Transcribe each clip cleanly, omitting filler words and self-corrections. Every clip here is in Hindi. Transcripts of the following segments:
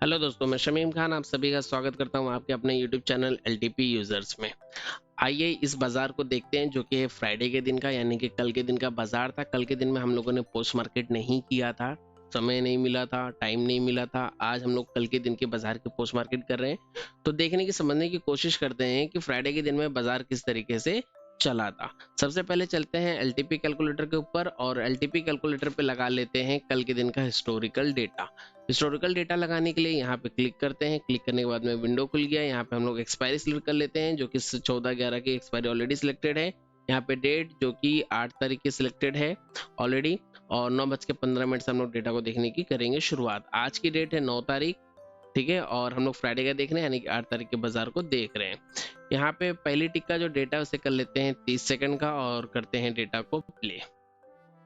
हेलो दोस्तों, मैं शमीम खान आप सभी का स्वागत करता हूं आपके अपने यूट्यूब चैनल एलटीपी यूजर्स में। आइए इस बाजार को देखते हैं जो कि है फ्राइडे के दिन का, यानी कि कल के दिन का बाजार था। कल के दिन में हम लोगों ने पोस्ट मार्केट नहीं किया था, समय नहीं मिला था, टाइम नहीं मिला था। आज हम लोग कल के दिन के बाजार के पोस्ट मार्केट कर रहे हैं, तो देखने की समझने की कोशिश करते हैं कि फ्राइडे के दिन में बाजार किस तरीके से चला था। सबसे पहले चलते हैं एलटीपी कैलकुलेटर के ऊपर और एलटीपी कैलकुलेटर पे लगा लेते हैं कल के दिन का हिस्टोरिकल डेटा। हिस्टोरिकल डेटा लगाने के लिए यहाँ पे क्लिक करते हैं। क्लिक करने के बाद में विंडो खुल गया। यहाँ पे हम लोग एक्सपायरी सिलेक्ट कर लेते हैं, जो कि 14/11 की एक्सपायरी ऑलरेडी सिलेक्टेड है। यहाँ पे डेट जो कि 8 तारीख की सिलेक्टेड है ऑलरेडी, और 9:15 से हम लोग डेटा को देखने की करेंगे शुरुआत। आज की डेट है 9 तारीख, ठीक है, और हम लोग फ्राइडे का देख रहे हैं, यानी कि 8 तारीख के बाजार को देख रहे हैं। यहाँ पे पहली टिक का जो डेटा है उसे कर लेते हैं 30 सेकंड का और करते हैं डेटा को प्ले।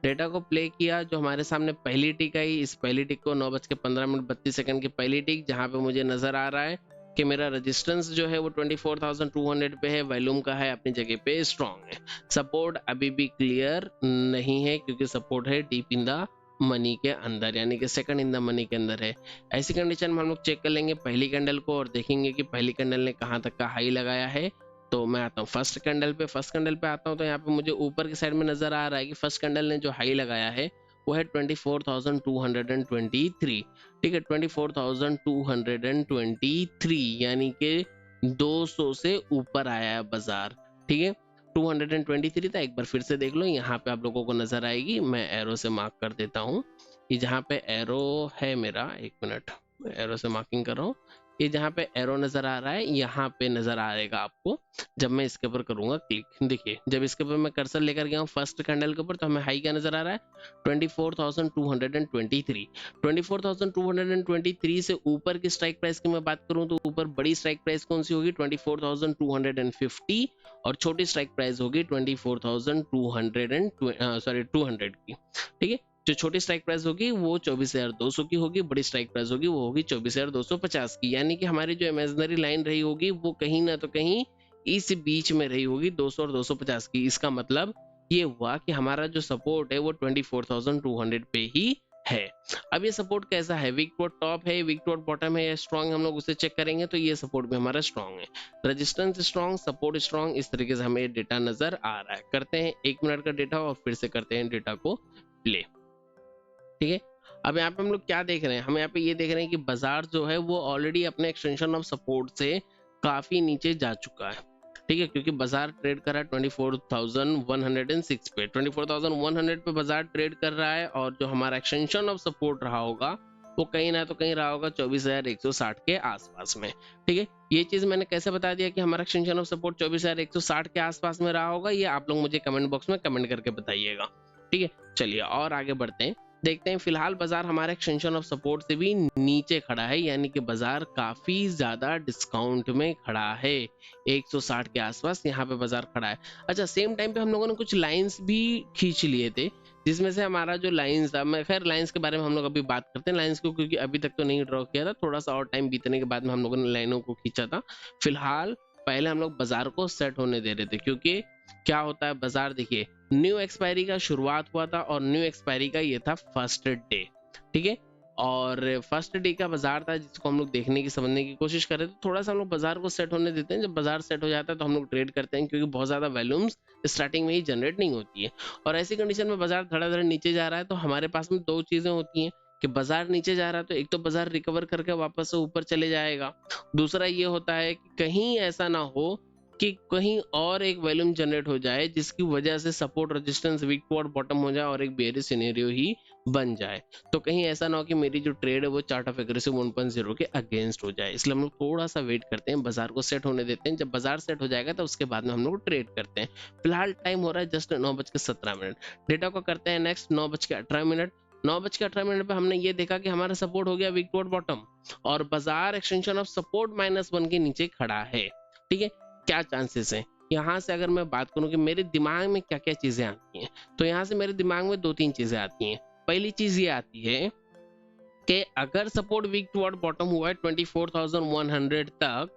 डेटा को प्ले किया, जो हमारे सामने पहली टिक आई, इस पहली टिक को 9:15 की पहली टिक, जहां पे मुझे नजर आ रहा है कि मेरा रेजिस्टेंस जो है वो 24,200 पे है, वॉल्यूम का है अपनी जगह पे स्ट्रॉन्ग है। सपोर्ट अभी भी क्लियर नहीं है क्योंकि सपोर्ट है डीप इन द मनी के अंदर, यानी कि सेकंड इन द मनी के अंदर है। ऐसी कंडीशन में हम लोग चेक कर लेंगे पहली कैंडल को और देखेंगे कि पहली कैंडल ने कहां तक का हाई लगाया है। तो मैं आता हूँ फर्स्ट कैंडल पे। फर्स्ट कैंडल पे आता हूँ तो यहाँ पे मुझे ऊपर की साइड में नजर आ रहा है कि फर्स्ट कैंडल ने जो हाई लगाया है वो है 24,223, ठीक है, 24,223, यानी कि 200 से ऊपर आया है बाजार, ठीक है। 223 था, एक बार फिर से देख लो, यहाँ पे आप लोगों को नजर आएगी। मैं एरो से मार्क कर देता हूँ कि जहाँ पे एरो है मेरा, एक मिनट, एरो से मार्किंग कर रहा हूँ। ये जहाँ पे एरो नजर आ रहा है यहाँ पे नजर आएगा आपको जब मैं इसके ऊपर करूंगा क्लिक। देखिए, जब इसके ऊपर मैं कर्सर लेकर गया हूँ फर्स्ट कैंडल के ऊपर, तो हमें हाई क्या नजर आ रहा है 24,223। 24,223 से ऊपर की स्ट्राइक प्राइस की मैं बात करूं तो ऊपर बड़ी स्ट्राइक प्राइस कौन सी होगी 24,250, और छोटी स्ट्राइक प्राइस होगी 200 की, ठीक है। जो छोटी स्ट्राइक प्राइस होगी वो 24,200 की होगी, बड़ी स्ट्राइक प्राइस होगी वो होगी 24,250 की, यानी कि हमारी जो इमेजिनरी लाइन रही होगी वो कहीं ना तो कहीं इस बीच में रही होगी 200 और 250 की। इसका मतलब ये हुआ कि हमारा जो सपोर्ट है वो 24,200 पे ही है। अब ये सपोर्ट कैसा है, वीक टू टॉप है, वीक टू बॉटम है या स्ट्रॉन्ग, हम लोग उसे चेक करेंगे। तो ये सपोर्ट भी हमारा स्ट्रॉन्ग है, रेजिस्टेंस स्ट्रॉन्ग, सपोर्ट स्ट्रॉन्ग, इस तरीके से हमें डेटा नजर आ रहा है। करते हैं 1 मिनट का डेटा और फिर से करते हैं डेटा को प्ले, ठीक है। अब यहाँ पे हम लोग क्या देख रहे हैं, हम यहाँ पे ये देख रहे हैं कि बाजार जो है वो ऑलरेडी अपने एक्सटेंशन ऑफ सपोर्ट से काफी नीचे जा चुका है, ठीक है, क्योंकि बाजार ट्रेड कर रहा है 24,106 पे, 24,100 पे बाजार ट्रेड कर रहा है, और जो हमारा एक्सटेंशन ऑफ सपोर्ट रहा होगा वो कहीं ना तो कहीं रहा होगा 24,160 के आसपास में, ठीक है। ये चीज मैंने कैसे बता दिया कि हमारा एक्सटेंशन ऑफ सपोर्ट 24,160 के आसपास में रहा होगा, ये आप लोग मुझे कमेंट बॉक्स में कमेंट करके बताइएगा, ठीक है। चलिए और आगे बढ़ते हैं, देखते हैं। फिलहाल बाजार हमारे एक्सटेंशन ऑफ सपोर्ट से भी नीचे खड़ा है, यानी कि बाजार काफी ज्यादा डिस्काउंट में खड़ा है, 160 के आसपास यहाँ पे बाजार खड़ा है। अच्छा, सेम टाइम पे हम लोगों ने कुछ लाइंस भी खींच लिए थे, जिसमें से हमारा जो लाइंस था, मैं खैर लाइंस के बारे में हम लोग अभी बात करते हैं लाइंस को, क्योंकि अभी तक तो नहीं ड्रॉ किया था, थोड़ा सा और टाइम बीतने के बाद में हम लोगों ने लाइनों को खींचा था। फिलहाल पहले हम लोग बाजार को सेट होने दे रहे थे, क्योंकि क्या होता है बाजार, देखिए न्यू एक्सपायरी का शुरुआत हुआ था और न्यू एक्सपायरी का ये था फर्स्ट डे, ठीक है, और फर्स्ट डे का बाजार था जिसको हम लोग देखने की समझने की कोशिश कर रहे थे। थोड़ा सा हम लोग बाजार को सेट होने देते हैं, जब बाजार सेट हो जाता है तो हम लोग ट्रेड करते हैं, क्योंकि बहुत ज्यादा वॉल्यूम्स स्टार्टिंग में ही जनरेट नहीं होती है, और ऐसी कंडीशन में बाजार धड़ाधड़ नीचे जा रहा है तो हमारे पास में दो चीजें होती हैं कि बाजार नीचे जा रहा है तो एक तो बाजार रिकवर करके वापस से ऊपर चले जाएगा, दूसरा ये होता है कि कहीं ऐसा ना हो कि कहीं और एक वॉल्यूम जनरेट हो जाए जिसकी वजह से support resistance weak to bottom हो जाए और एक बेयरिश सिनेरियो ही बन जाए। तो कहीं ऐसा ना हो कि मेरी जो ट्रेड है वो चार्ट ऑफ एग्रेसिव 1.0 के अगेंस्ट हो जाए, इसलिए हम लोग थोड़ा सा वेट करते हैं, बाजार को सेट होने देते हैं। जब बाजार सेट हो जाएगा तो उसके बाद में हम लोग ट्रेड करते हैं। फिलहाल टाइम हो रहा है जस्ट 9:17। डेटा को करते हैं नेक्स्ट 9:18। 9:18 पे हमने ये देखा कि हमारा सपोर्ट हो गया वीक टू बॉटम और बाजार एक्सटेंशन ऑफ सपोर्ट -1 के नीचे खड़ा है, ठीक है। क्या चांसेस हैं यहाँ से, अगर मैं बात करूं कि मेरे दिमाग में क्या क्या चीजें आती हैं, तो यहाँ से मेरे दिमाग में 2-3 चीजें आती हैं। पहली चीज ये आती है कि अगर सपोर्ट वीक टू बॉटम हुआ है 24,100 तक,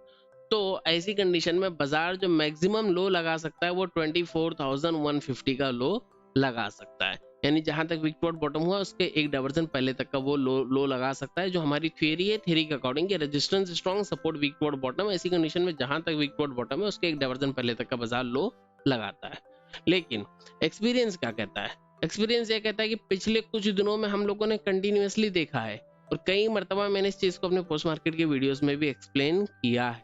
तो ऐसी कंडीशन में बाजार जो मैक्सिमम लो लगा सकता है वो 24,150 का लो लगा सकता है। यानी जहां तक वीक टुवर्ड बॉटम हुआ उसके एक डाइवर्जन पहले तक का वो लो लगा सकता है, जो हमारी थ्योरी है। थ्योरी के according resistance strong, support weak toward bottom, ऐसी कंडीशन में जहां तक वीक टुवर्ड बॉटम है उसके एक डाइवर्जन पहले तक का बाजार लो लगाता है। लेकिन एक्सपीरियंस क्या कहता है? एक्सपीरियंस ये कहता है कि पिछले कुछ दिनों में हम लोगों ने कंटिन्यूअसली देखा है, और कई मरतबा मैंने इस चीज को अपने पोस्ट मार्केट के वीडियोस में भी एक्सप्लेन किया है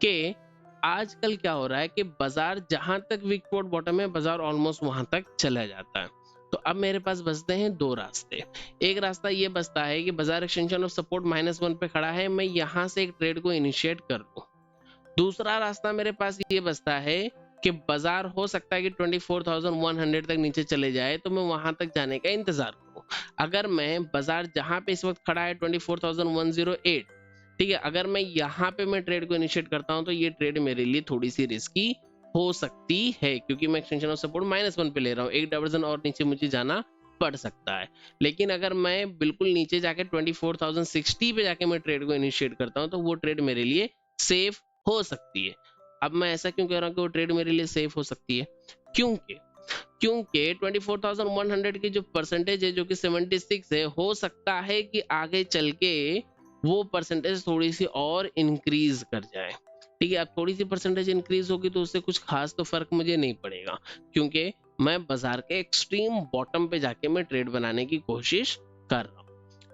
कि आजकल क्या हो रहा है कि बाजार जहां तक वीक टुवर्ड बॉटम है बाजार ऑलमोस्ट वहां तक चला जाता है। तो अब मेरे पास बचते हैं दो रास्ते। एक रास्ता ये बचता है कि बाजार एक्सटेंशन ऑफ सपोर्ट -1 पे खड़ा है, मैं यहां से एक ट्रेड को इनिशिएट कर लूं। दूसरा रास्ता मेरे पास ये बचता है कि बाजार हो सकता है कि 24,100 तक नीचे चले जाए, तो मैं वहां तक जाने का इंतजार करूं। अगर मैं बाजार जहां पे इस वक्त खड़ा है 24,108, ठीक है, अगर मैं यहाँ पे मैं ट्रेड को इनिशिएट करता हूं तो ये ट्रेड मेरे लिए थोड़ी सी रिस्की हो सकती है, क्योंकि मैं एक्सटेंशन ऑफ सपोर्ट -1 पे ले रहा हूँ, एक डाइवर्जन और नीचे मुझे जाना पड़ सकता है। लेकिन अगर मैं बिल्कुल नीचे जाके 24,060 पे जाके मैं ट्रेड को इनिशिएट करता हूँ तो वो ट्रेड मेरे लिए सेफ हो सकती है। अब मैं ऐसा क्यों कह रहा हूँ कि वो ट्रेड मेरे लिए सेफ हो सकती है? क्योंकि 24,100 की जो परसेंटेज है जो कि 76 है, हो सकता है कि आगे चल के वो परसेंटेज थोड़ी सी और इंक्रीज कर जाए। ठीक है, अब थोड़ी सी परसेंटेज इंक्रीज होगी तो उससे कुछ खास तो फर्क मुझे नहीं पड़ेगा, क्योंकि मैं बाजार के एक्सट्रीम बॉटम पे जाके मैं ट्रेड बनाने की कोशिश कर रहा हूँ।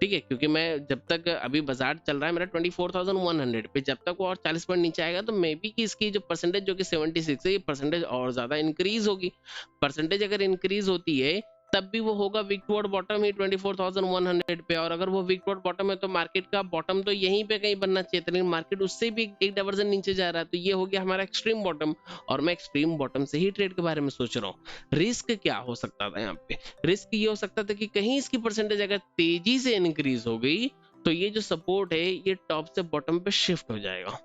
ठीक है, क्योंकि मैं जब तक अभी बाजार चल रहा है मेरा 24,100 पे, जब तक वो और 40 पॉइंट नीचे आएगा तो मे बी कि इसकी जो परसेंटेज जो कि 76 है, ये परसेंटेज और ज्यादा इंक्रीज होगी। परसेंटेज अगर इंक्रीज होती है तब भी वो होगा वीक टुवर्ड बॉटम ही 24,100 पे, और अगर वो वीक टुवर्ड बॉटम है तो मार्केट का बॉटम तो यहीं पे कहीं बनना चाहिए था, लेकिन मार्केट उससे भी एक डाइवर्जन नीचे जा रहा है, तो ये हो गया हमारा एक्सट्रीम बॉटम, और मैं एक्सट्रीम बॉटम से ही ट्रेड के बारे में सोच रहा हूँ। रिस्क क्या हो सकता था यहाँ पे? रिस्क ये हो सकता था कि कहीं इसकी परसेंटेज अगर तेजी से इंक्रीज हो गई तो ये जो सपोर्ट है ये टॉप से बॉटम पे शिफ्ट हो जाएगा,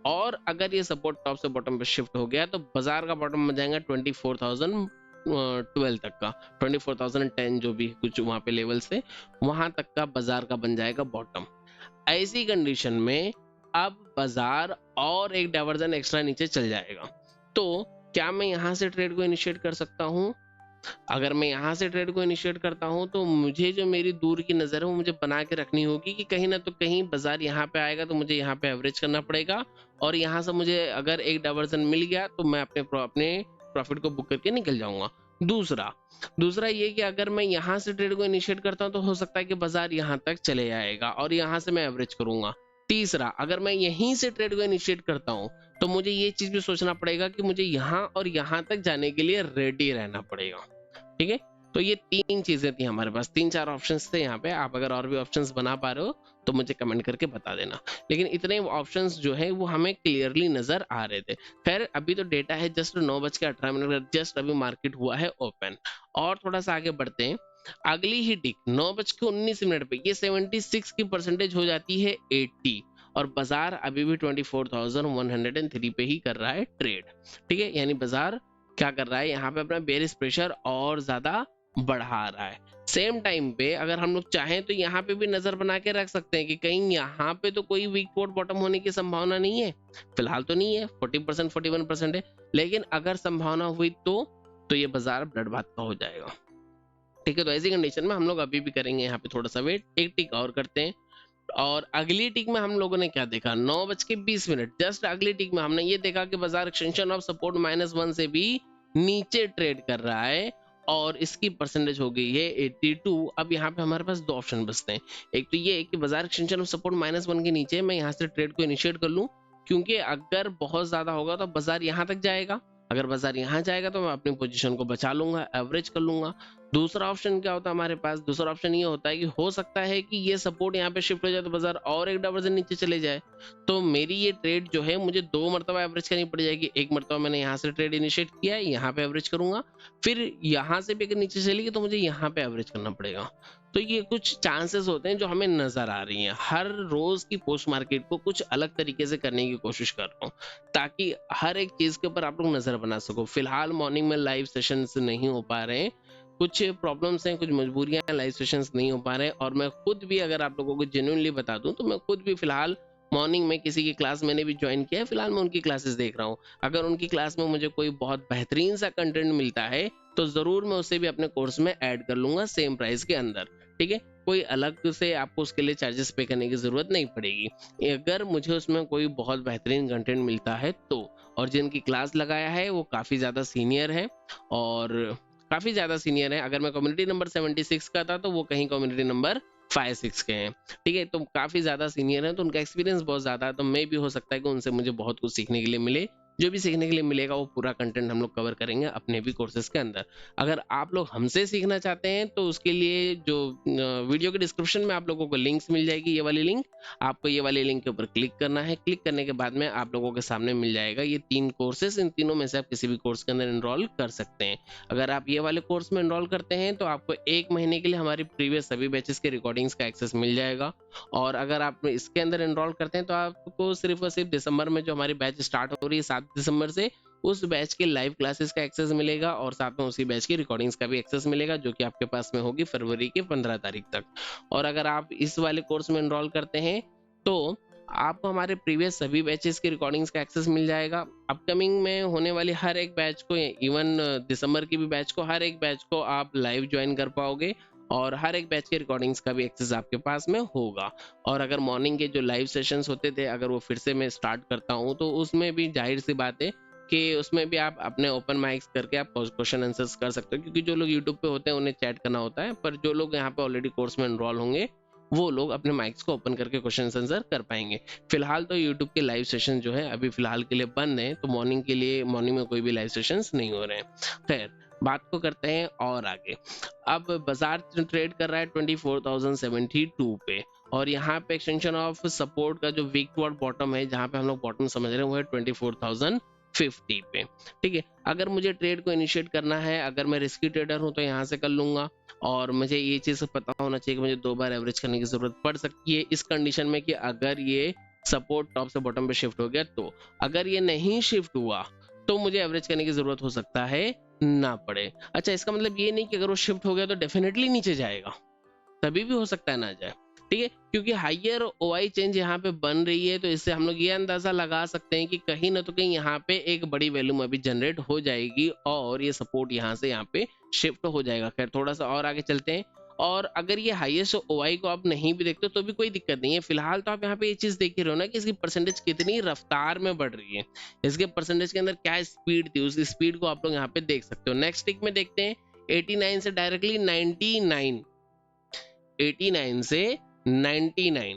और अगर ये सपोर्ट टॉप से बॉटम पे शिफ्ट हो गया तो बाजार का बॉटम बन जाएगा 24,012 तक का, 24,010 जो भी कुछ वहां पे लेवल से वहां तक का बाजार का बन जाएगा बॉटम। ऐसी कंडीशन में अब बाजार और एक डाइवर्जन एक्स्ट्रा नीचे चल जाएगा, तो क्या मैं यहां से ट्रेड को इनिशिएट कर सकता हूं? अगर मैं यहाँ से ट्रेड को इनिशिएट करता हूँ तो मुझे जो मेरी दूर की नजर है वो मुझे बना के रखनी होगी कि कहीं ना तो कहीं बाजार यहाँ पे आएगा तो मुझे यहाँ पे एवरेज करना पड़ेगा, और यहाँ से मुझे अगर एक डाइवर्जन मिल गया तो मैं अपने प्रॉफिट को बुक करके निकल जाऊंगा। दूसरा ये कि अगर मैं यहाँ से ट्रेड को इनिशिएट करता हूँ तो हो सकता है कि बाजार यहाँ तक चले जाएगा और यहाँ से मैं एवरेज करूंगा। तीसरा, अगर मैं यहीं से ट्रेड को इनिशिएट करता हूँ तो मुझे ये चीज भी सोचना पड़ेगा कि मुझे यहाँ और यहाँ तक जाने के लिए रेडी रहना पड़ेगा। ठीक है, तो ये तीन चीजें थी हमारे पास, 3-4 ऑप्शंस थे यहाँ पे। आप अगर और भी ऑप्शंस बना पा रहे हो तो मुझे कमेंट करके बता देना, लेकिन इतने ऑप्शंस जो है वो हमें क्लियरली नजर आ रहे थे। खैर अभी तो डेटा है जस्ट 9:18, जस्ट अभी मार्केट हुआ है ओपन, और थोड़ा सा आगे बढ़ते हैं। अगली ही टिक 9:19 पे ये 76 की परसेंटेज हो जाती है 80, और बाजार अभी भी 24,103 पे ही कर रहा है ट्रेड। ठीक है, यानी बाजार क्या कर रहा है यहाँ पे अपना बेयरिश प्रेशर और ज्यादा बढ़ा रहा है। सेम टाइम पे अगर हम लोग चाहें तो यहाँ पे भी नजर बना के रख सकते हैं कि कहीं यहाँ पे तो कोई वीक टुवर्ड बॉटम होने की संभावना नहीं है, फिलहाल तो नहीं है, 40% 41% है, लेकिन अगर संभावना हुई तो ये बाजार ब्लड बाथ का हो जाएगा। ठीक है, तो ऐसी कंडीशन में हम लोग अभी भी करेंगे यहाँ पे थोड़ा सा वेट, एक टिक और करते हैं। और अगली टिक में हम लोगों ने क्या देखा, 9:20, जस्ट अगली टिक में हमने ये देखा कि बाजार एक्सटेंशन ऑफ सपोर्ट -1 से भी नीचे ट्रेड कर रहा है और इसकी परसेंटेज हो गई है 82। अब यहाँ पे हमारे पास दो ऑप्शन बचते हैं, एक तो ये कि बाजार एक्सटेंशन ऑफ सपोर्ट -1 के नीचे मैं यहाँ से ट्रेड को इनिशिएट कर लूं, क्योंकि अगर बहुत ज्यादा होगा तो बाजार यहाँ तक जाएगा, अगर बाजार यहाँ जाएगा तो मैं अपनी पोजीशन को बचा लूंगा, एवरेज कर लूंगा। दूसरा ऑप्शन क्या होता है हमारे पास, दूसरा ऑप्शन ये होता है कि हो सकता है कि ये सपोर्ट यहाँ पे शिफ्ट हो जाए तो बाजार और एक डाइवर्जन नीचे चले जाए, तो मेरी ये ट्रेड जो है मुझे 2 मरतबा एवरेज करनी पड़ जाएगी। एक मरतबा मैंने यहाँ से ट्रेड इनिशिएट किया है, यहाँ पे एवरेज करूंगा, फिर यहाँ से भी अगर नीचे चलेगी तो मुझे यहाँ पे एवरेज करना पड़ेगा। तो ये कुछ चांसेस होते हैं जो हमें नजर आ रही हैं। हर रोज की पोस्ट मार्केट को कुछ अलग तरीके से करने की कोशिश कर रहा हूँ ताकि हर एक चीज के ऊपर आप लोग नजर बना सको। फिलहाल मॉर्निंग में लाइव सेशंस नहीं हो पा रहे हैं, कुछ प्रॉब्लम्स हैं, कुछ मजबूरियां हैं, लाइव सेशंस नहीं हो पा रहे हैं, और मैं खुद भी अगर आप लोगों को जेन्युइनली बता दूं तो मैं खुद भी फिलहाल मॉर्निंग में किसी की क्लास मैंने भी ज्वाइन किया है, फिलहाल मैं उनकी क्लासेस देख रहा हूँ। अगर उनकी क्लास में मुझे कोई बहुत बेहतरीन सा कंटेंट मिलता है तो जरूर मैं उसे भी अपने कोर्स में ऐड कर लूंगा सेम प्राइस के अंदर। ठीक है, कोई अलग से आपको उसके लिए चार्जेस पे करने की जरूरत नहीं पड़ेगी अगर मुझे उसमें कोई बहुत बेहतरीन कंटेंट मिलता है तो। और जिनकी क्लास लगाया है वो काफी ज्यादा सीनियर है, और काफी ज्यादा सीनियर है। अगर मैं कम्युनिटी नंबर 76 का था तो वो कहीं कम्युनिटी नंबर 5-6 के हैं। ठीक है, तो काफी ज्यादा सीनियर है, तो उनका एक्सपीरियंस बहुत ज्यादा है, तो मे भी हो सकता है कि उनसे मुझे बहुत कुछ सीखने के लिए मिले। जो भी सीखने के लिए मिलेगा वो पूरा कंटेंट हम लोग कवर करेंगे अपने भी कोर्सेज के अंदर। अगर आप लोग हमसे सीखना चाहते हैं तो उसके लिए जो वीडियो के डिस्क्रिप्शन में आप लोगों को लिंक्स मिल जाएगी, ये वाली लिंक। आपको ये वाले लिंक के ऊपर क्लिक करना है। क्लिक करने के बाद में आप लोगों के सामने मिल जाएगा ये 3 कोर्सेज। इन तीनों में से आप किसी भी कोर्स के अंदर एनरोल कर सकते हैं। अगर आप ये वाले कोर्स में एनरोल करते हैं तो आपको 1 महीने के लिए हमारी प्रीवियस सभी बैचेस के रिकॉर्डिंग्स का एक्सेस मिल जाएगा। और अगर आप इसके अंदर एनरोल करते हैं तो आपको सिर्फ और सिर्फ दिसंबर में जो हमारी बैच स्टार्ट हो रही है 7 दिसंबर से, उस बैच के लाइव क्लासेस का एक्सेस मिलेगा और साथ में उसी बैच की रिकॉर्डिंग्स का भी एक्सेस मिलेगा, जो कि आपके पास में होगी फरवरी के 15 तारीख तक। और अगर आप इस वाले कोर्स में एनरोल करते हैं तो आपको हमारे प्रीवियस सभी बैचेस की रिकॉर्डिंग्स का एक्सेस मिल जाएगा। अपकमिंग में होने वाली हर एक बैच को, इवन दिसंबर की भी बैच को, हर एक बैच को आप लाइव ज्वाइन कर पाओगे और हर एक बैच के रिकॉर्डिंग्स का भी एक्सेस आपके पास में होगा। और अगर मॉर्निंग के जो लाइव सेशंस होते थे, अगर वो फिर से मैं स्टार्ट करता हूँ तो उसमें भी जाहिर सी बात है कि उसमें भी आप अपने ओपन माइक्स करके आप क्वेश्चन आंसर्स कर सकते हो, क्योंकि जो लोग यूट्यूब पे होते हैं उन्हें चैट करना होता है, पर जो लोग यहाँ पे ऑलरेडी कोर्स में एनरोल होंगे वो लोग अपने माइक्स को ओपन करके क्वेश्चन आंसर कर पाएंगे। फिलहाल तो यूट्यूब के लाइव सेशन जो है अभी फिलहाल के लिए बंद है, तो मॉर्निंग में कोई भी लाइव सेशंस नहीं हो रहे हैं। खैर, बात को करते हैं और आगे। अब बाजार ट्रेड कर रहा है 24,072 पे, और यहाँ पे एक्सटेंशन ऑफ सपोर्ट का जो वीक टुवर्ड बॉटम है, जहाँ पे हम लोग बॉटम समझ रहे हैं, वो है 24,050 पे। ठीक है, अगर मुझे ट्रेड को इनिशिएट करना है, अगर मैं रिस्की ट्रेडर हूं तो यहाँ से कर लूंगा। और मुझे ये चीज पता होना चाहिए कि मुझे 2 बार एवरेज करने की जरूरत पड़ सकती है इस कंडीशन में कि अगर ये सपोर्ट टॉप से बॉटम पे शिफ्ट हो गया तो। अगर ये नहीं शिफ्ट हुआ तो मुझे एवरेज करने की जरूरत हो सकता है ना पड़े। अच्छा, इसका मतलब ये नहीं कि अगर वो शिफ्ट हो गया तो डेफिनेटली नीचे जाएगा, तभी भी हो सकता है ना जाए। ठीक है, क्योंकि हाइयर ओआई चेंज यहाँ पे बन रही है, तो इससे हम लोग ये अंदाजा लगा सकते हैं कि कहीं ना तो कहीं यहाँ पे एक बड़ी वैल्यूम अभी जनरेट हो जाएगी और ये सपोर्ट यहाँ से यहाँ पे शिफ्ट हो जाएगा। खैर, थोड़ा सा और आगे चलते हैं। और अगर ये हाईएस्ट ओआई को आप नहीं भी देखते तो भी कोई दिक्कत नहीं है। फिलहाल तो आप यहाँ पे ये चीज देख ही रहे हो ना कि इसकी परसेंटेज कितनी रफ्तार में बढ़ रही है, इसके परसेंटेज के अंदर क्या स्पीड थी, उस स्पीड को आप लोग यहाँ पे देख सकते हो। नेक्स्ट टिक में देखते हैं 89 से डायरेक्टली 99, 89 से 99।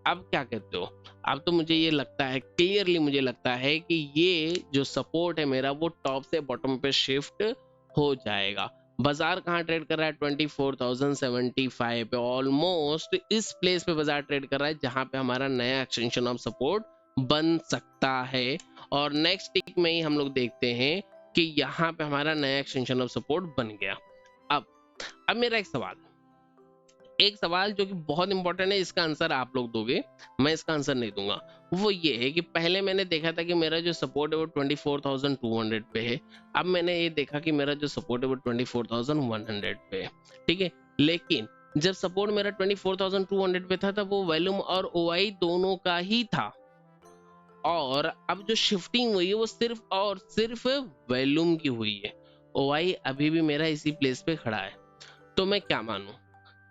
अब क्या कहते हो? अब तो मुझे ये लगता है, क्लियरली मुझे लगता है कि ये जो सपोर्ट है मेरा वो टॉप से बॉटम पे शिफ्ट हो जाएगा। बाजार कहाँ ट्रेड कर रहा है? 24,075 पे, ऑलमोस्ट इस प्लेस पे बाजार ट्रेड कर रहा है जहां पे हमारा नया एक्सटेंशन ऑफ सपोर्ट बन सकता है। और नेक्स्ट टिक में ही हम लोग देखते हैं कि यहाँ पे हमारा नया एक्सटेंशन ऑफ सपोर्ट बन गया। अब मेरा एक सवाल जो कि बहुत इंपॉर्टेंट है, इसका आंसर आप लोग दोगे, मैं इसका आंसर नहीं दूंगा। वो ये है कि पहले मैंने देखा था कि मेरा जो सपोर्ट है वो 24,200 पे है, अब मैंने ये देखा कि मेरा जो सपोर्ट है वो 24,100 पे है। ठीक है, लेकिन जब सपोर्ट मेरा 24,200 पे था तब वो वॉल्यूम और ओआई दोनों का ही था, और अब जो शिफ्टिंग हुई है वो सिर्फ और सिर्फ वॉल्यूम की हुई है। ओआई अभी भी मेरा इसी प्लेस पे खड़ा है। तो मैं क्या मानूं?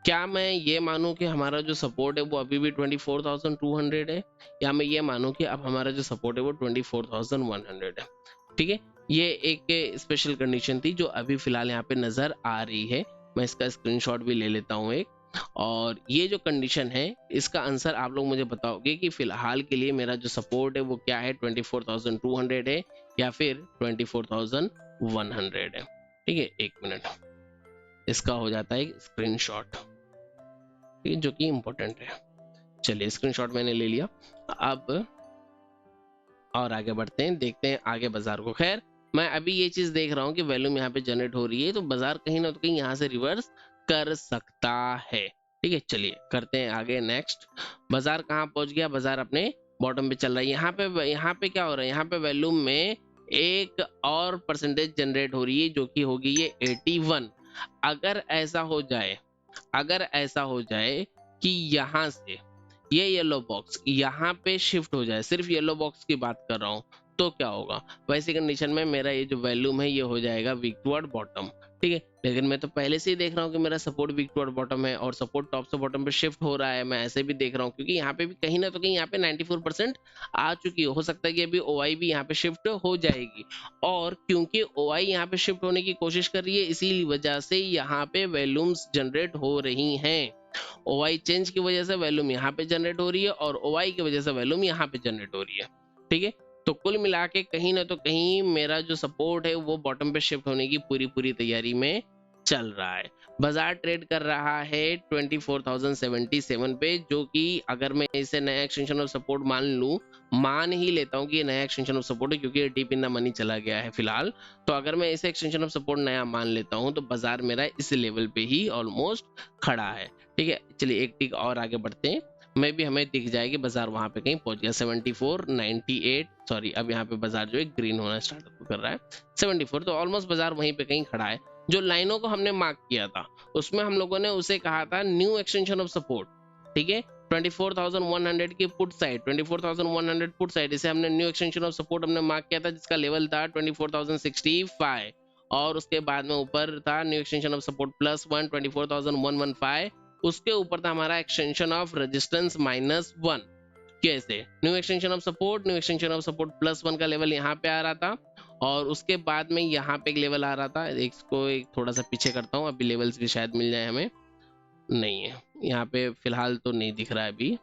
क्या मैं ये मानूं कि हमारा जो सपोर्ट है वो अभी भी 24,200 है, या मैं ये मानूं कि अब हमारा जो सपोर्ट है वो 24,100 है? ठीक है, ये एक स्पेशल कंडीशन थी जो अभी फिलहाल यहाँ पे नजर आ रही है। मैं इसका स्क्रीनशॉट भी ले लेता हूँ एक। और ये जो कंडीशन है इसका आंसर आप लोग मुझे बताओगे कि फिलहाल के लिए मेरा जो सपोर्ट है वो क्या है, 24,200 है या फिर 24,100 है? ठीक है, एक मिनट, इसका हो जाता है स्क्रीनशॉट, जो कि इंपॉर्टेंट है। चलिए, स्क्रीनशॉट मैंने ले लिया। अब और आगे बढ़ते हैं, देखते हैं आगे बाजार को। खैर, मैं अभी ये चीज देख रहा हूँ कि वैल्यूम यहाँ पे जनरेट हो रही है, तो बाजार कहीं ना कहीं यहाँ से रिवर्स कर सकता है। ठीक है, चलिए करते हैं आगे। नेक्स्ट, बाजार कहाँ पहुंच गया? बाजार अपने बॉटम पे चल रहा है। यहाँ पे क्या हो रहा है? यहाँ पे वैल्यूम में एक और परसेंटेज जनरेट हो रही है जो कि होगी ये 81। अगर ऐसा हो जाए कि यहाँ से ये येलो बॉक्स यहाँ पे शिफ्ट हो जाए, सिर्फ येलो बॉक्स की बात कर रहा हूँ, तो क्या होगा? वैसी कंडीशन में मेरा ये जो वॉल्यूम है ये हो जाएगा वीक टुवर्ड बॉटम, ठीक है। लेकिन मैं तो पहले से ही देख रहा हूँ कि मेरा सपोर्ट वीक टुवर्ड बॉटम है और सपोर्ट टॉप से बॉटम पे शिफ्ट हो रहा है। मैं ऐसे भी देख रहा हूँ क्योंकि यहाँ पे भी कहीं ना तो कहीं यहाँ पे 94% आ चुकी हो सकता है कि अभी OI भी यहाँ पे शिफ्ट हो जाएगी। और क्योंकि OI यहाँ पे शिफ्ट होने की कोशिश कर रही है, इसी वजह से यहाँ पे वॉल्यूम्स जनरेट हो रही हैं। OI चेंज की वजह से वॉल्यूम यहाँ पे जनरेट हो रही है और OI की वजह से वॉल्यूम यहाँ पे जनरेट हो रही है, ठीक है। तो कुल मिला के कहीं ना तो कहीं मेरा जो सपोर्ट है वो बॉटम पे शिफ्ट होने की पूरी तैयारी में चल रहा है। बाजार ट्रेड कर रहा है 24,077 पे, जो कि अगर मैं इसे नया एक्सटेंशन ऑफ सपोर्ट मान ही लेता हूँ कि ये नया एक्सटेंशन ऑफ सपोर्ट है क्योंकि ये डीप इन द मनी चला गया है फिलहाल। तो अगर मैं इसे एक्सटेंशन ऑफ सपोर्ट नया मान लेता हूँ तो बाजार मेरा इस लेवल पे ही ऑलमोस्ट खड़ा है, ठीक है। चलिए एक टिक और आगे बढ़ते हैं, मैं भी हमें दिख जाएगी बाजार वहां पे कहीं पहुंच गया 74, 98, सॉरी अब यहाँ पे बाजार जो है ग्रीन होना स्टार्ट कर रहा है 74, तो ऑलमोस्ट बाजार वहीं पे कहीं खड़ा है। जो लाइनों को हमने मार्क किया था उसमें हम लोगों ने उसे कहा था न्यू एक्सटेंशन ऑफ सपोर्ट, ठीक है। 24,100 की पुट साइड, 24,100 पुट साइड, इसे हमने न्यू एक्सटेंशन ऑफ सपोर्ट हमने मार्क किया था जिसका लेवल था 24,065, और उसके बाद में ऊपर था न्यू एक्सटेंशन ऑफ सपोर्ट +1 24,115, उसके ऊपर था हमारा एक्सटेंशन ऑफ रेजिस्टेंस -1। कैसे? New extension of support, new extension of support +1 का लेवल यहाँ पे आ रहा था और उसके बाद में यहाँ पे एक लेवल आ रहा था, इसको एक थोड़ा सा पीछे करता हूँ, अभी लेवल्स भी शायद मिल जाए हमें, नहीं है यहाँ पे फिलहाल तो नहीं दिख रहा है अभी।